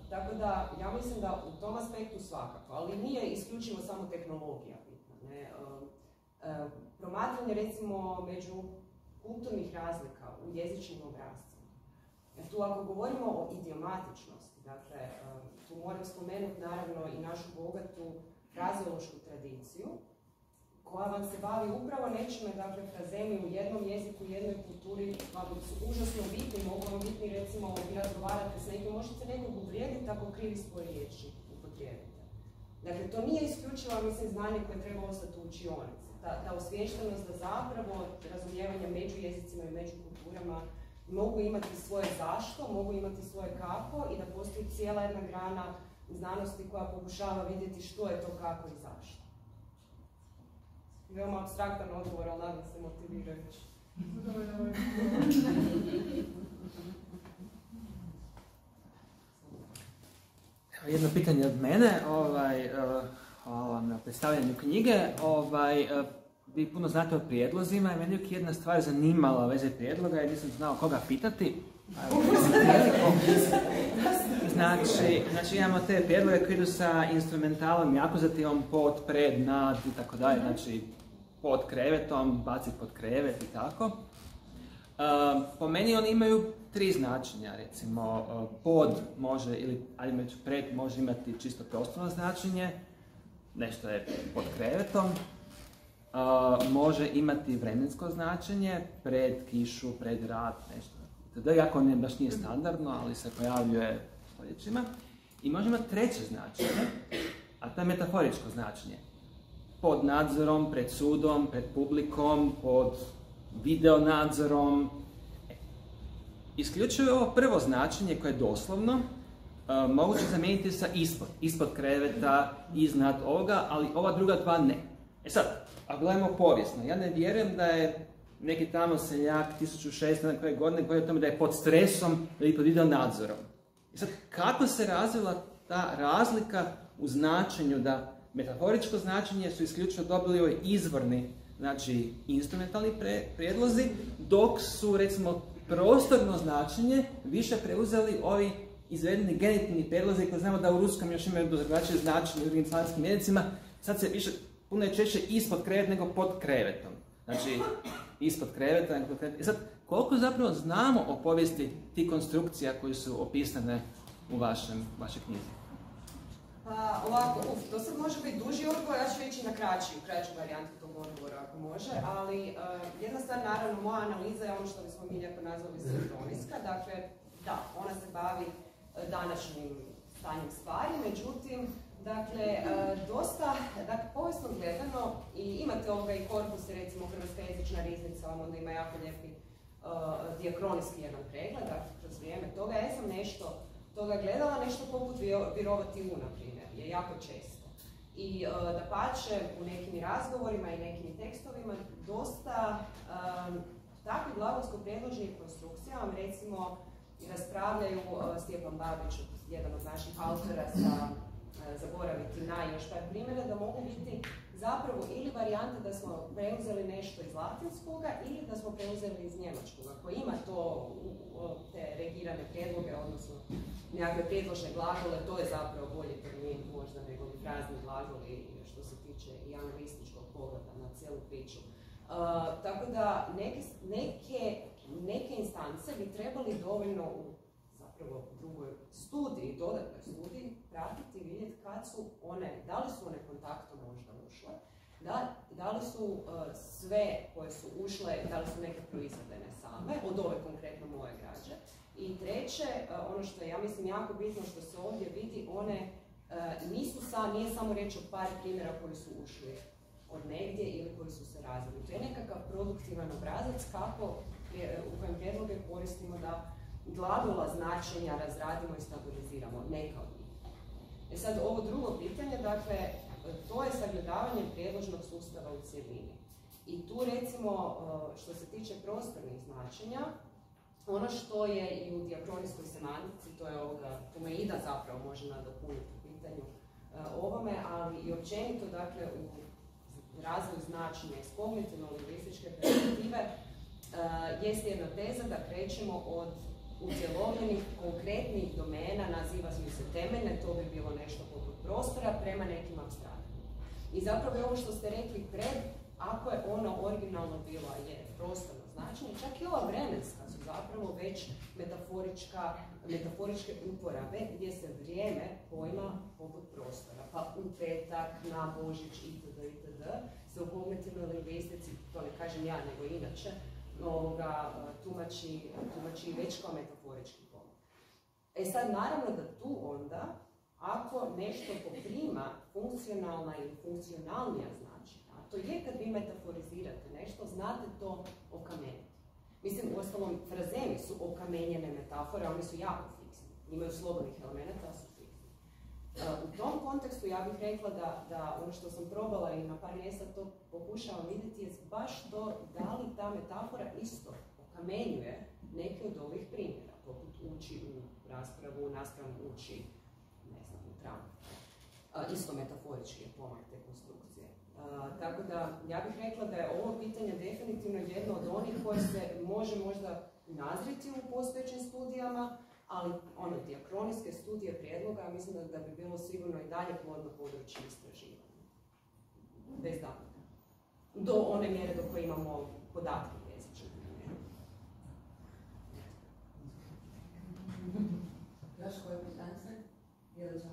Tako da, ja mislim da u tom aspektu svakako, ali nije isključivo samo tehnologija bitna. Ne? Promatranje recimo među kulturnih razlika u jezičnim obrascima. Tu ako govorimo o idiomatičnosti, dakle, tu moram spomenuti naravno i našu bogatu frazeološku tradiciju, koja vam se bavi upravo nečime, dakle, frazemi u jednom jeziku, u jednoj kulturi, vam su užasno bitni, mogu vam bitni, recimo, vi razgovarate s nekim, možete nekog uvrijediti ako krivi spoj riječi upotrijebite. Dakle, to nije isključivo, mislim, znanje koje treba ostati u učionici. Ta osviještenost da zapravo razumijevanje među jezicima i među kulturama mogu imati svoje zašto, mogu imati svoje kako i da postoji cijela jedna grana znanosti koja pokušava vidjeti što je to kako i zašto. Veoma apstraktan odgovor, ali nadam se motivirajući. Evo jedno pitanje od mene. Hvala vam na predstavljanju knjige. Vi puno znate o prijedlozima i meni je jedna stvar zanimala veze prijedloga i nisam znao koga pitati. Znači imamo te prijedloge koji idu sa instrumentalom i akuzativom pod, pred, nad i tako dalje, znači pod krevetom, baci pod krevet i tako. Po meni oni imaju 3 značenja, recimo pod može, ili ajde već pred može imati čisto prostorno značenje, nešto je pod krevetom, može imati vremensko značenje, pred kišu, pred rat, nešto. To jako baš nije standardno, ali se pojavljuje stoljećima. I može imati treće značenje, a to je metaforičko značenje. Pod nadzorom, pred sudom, pred publikom, pod video nadzorom. Isključuje ovo prvo značenje koje je doslovno, moguće zamijeniti sa ispod kreveta, iznad ovoga, ali ova druga dva ne. E sad, ako gledamo povijesno, ja ne vjerujem da je neki tamo seljak 1600 koje godine koji je o tome da je pod stresom ili pod video nadzorom. I sad, kako se razvila ta razlika u značenju da metaforičko značenje su isključivo dobili ovaj izvorni, znači instrumentalni prijedlozi, dok su, recimo, prostorno značenje više preuzeli ovi izvedeni genitivni prijedlozi koji znamo da u ruskom još imaju drugačije značenje u drugim slavenskim jezicima. Sad se više, puno je češće ispod kreveta nego pod krevetom. Znači, ispod kreveta nego pod krevetom. I sad, koliko zapravo znamo o povijesti tih konstrukcija koje su opisane u vašoj knjizi? Pa ovako, to sad može biti duži odgovor, ja ću ići na kraću varijantu tog odgovora ako može, ali jedna stvar, naravno, moja analiza je ono što bismo mi lijepo nazvali sinhronijska, dakle, da, ona se bavi današnjim stanjem stvari, međutim, dakle, dosta, dakle, povijesno gledano, i imate i korpuse, recimo Hrvatska jezična riznica, onda ima jako lijepi dijakronijski jedan pregled, dakle, kroz vrijeme toga, ja sam nešto toga gledala, nešto poput Virovati U, na primjer, je jako često. I dapače, u nekim razgovorima i nekim tekstovima dosta takvih glagolsko-prijedložnih konstrukcija, vam recimo raspravljaju Stjepan Babić, jedan od naših autora, sa zaboraviti na još par primjera, da mogu biti zapravo ili varijante da smo preuzeli nešto iz latinskoga ili da smo preuzeli iz njemačkoga, koji ima to, te regirane prijedloge, odnosno nekakve prijedložne glagole, to je zapravo bolji termin možda nego li frazni glagoli što se tiče i analističkog pogleda na cijelu priču. Tako da neke instance bi trebali dovoljno u zapravo drugoj studiji, dodatnoj studiji, pratiti i vidjeti kad su one, da li su one kontaktom možda ušle, da li su sve koje su ušle, da li su neke proizvedene same, od ove konkretno moje građe. I treće, ono što je, ja mislim, jako bitno što se ovdje vidi, one nije samo reći o par primjera koji su ušli od negdje ili koji su se razvili. To je nekakav produktivan obrazac kako u kojem prijedloge koristimo da glagola značenja razradimo i stabiliziramo, neka od njih. E sad, ovo drugo pitanje, dakle, to je sagledavanje prijedložnog sustava u cjelini. I tu, recimo, što se tiče prostornih značenja, ono što je i u dijakronijskoj semantici, to je Tumeida zapravo može nadopuniti u pitanju ovome, ali i općenito, dakle, u razvoju značenja iz kognitivno-lingvističke perspektive, jest jedna teza da krećemo od utjelovljenih konkretnih domena, naziva se temeljne, to bi bilo nešto poput prostora, prema nekim apstraktima. I zapravo je ovo što ste rekli pred, ako je ono originalno bilo, je prostorno značenje, čak i ova vremenska su zapravo već metaforičke uporabe gdje se vrijeme pojma poput prostora. Pa u petak, na Božić itd. Se u kognitivnoj lingvistici, to ne kažem ja nego inače, tumači već kao metaforički pojam. E sad, naravno da tu onda, ako nešto poprima funkcionalna ili funkcionalnija značenja, a to je kad vi metaforizirate nešto, znate to okameniti. Mislim, uostalom, frazemi su okamenjene metafore, oni su jako fiksni. Imaju slobodnih elemenata, ali su fiksni. U tom kontekstu ja bih rekla da ono što sam probala i na par mjesta to pokušavam vidjeti je baš to da li ta metafora isto okamenjuje neke od ovih primjera, poput uči u raspravu, naspram uči, ne znam, u tramvaju. Isto metaforički je pomak te konstrukcije. Tako da, ja bih rekla da je ovo pitanje definitivno jedno od onih koje se može možda nazriti u postojećim studijama, ali dijakronijske studije prijedloga, mislim da bi bilo sigurno i dalje plodno područje istraživanja. Bez daljnjega. Do one mjere do koje imamo podatke jezične.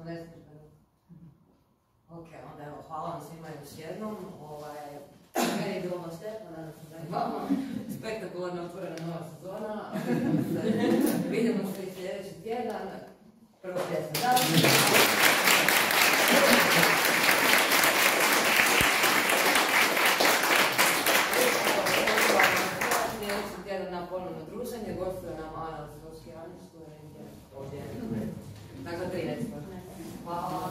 smo 10 minuta. Ok, onda evo, hvala vam svima još jednom. Meni je bilo baš lijepo, nadam se da je vama. Spektakularno otvorena nova sezona. Vidimo se i sljedeći tjedan. Prvo pjesma. Sljedeći tjedan na ponovno druženje. Gostuje nam Ana Zoski-Anić, koja je ovdje. Dakle, 13. Hvala.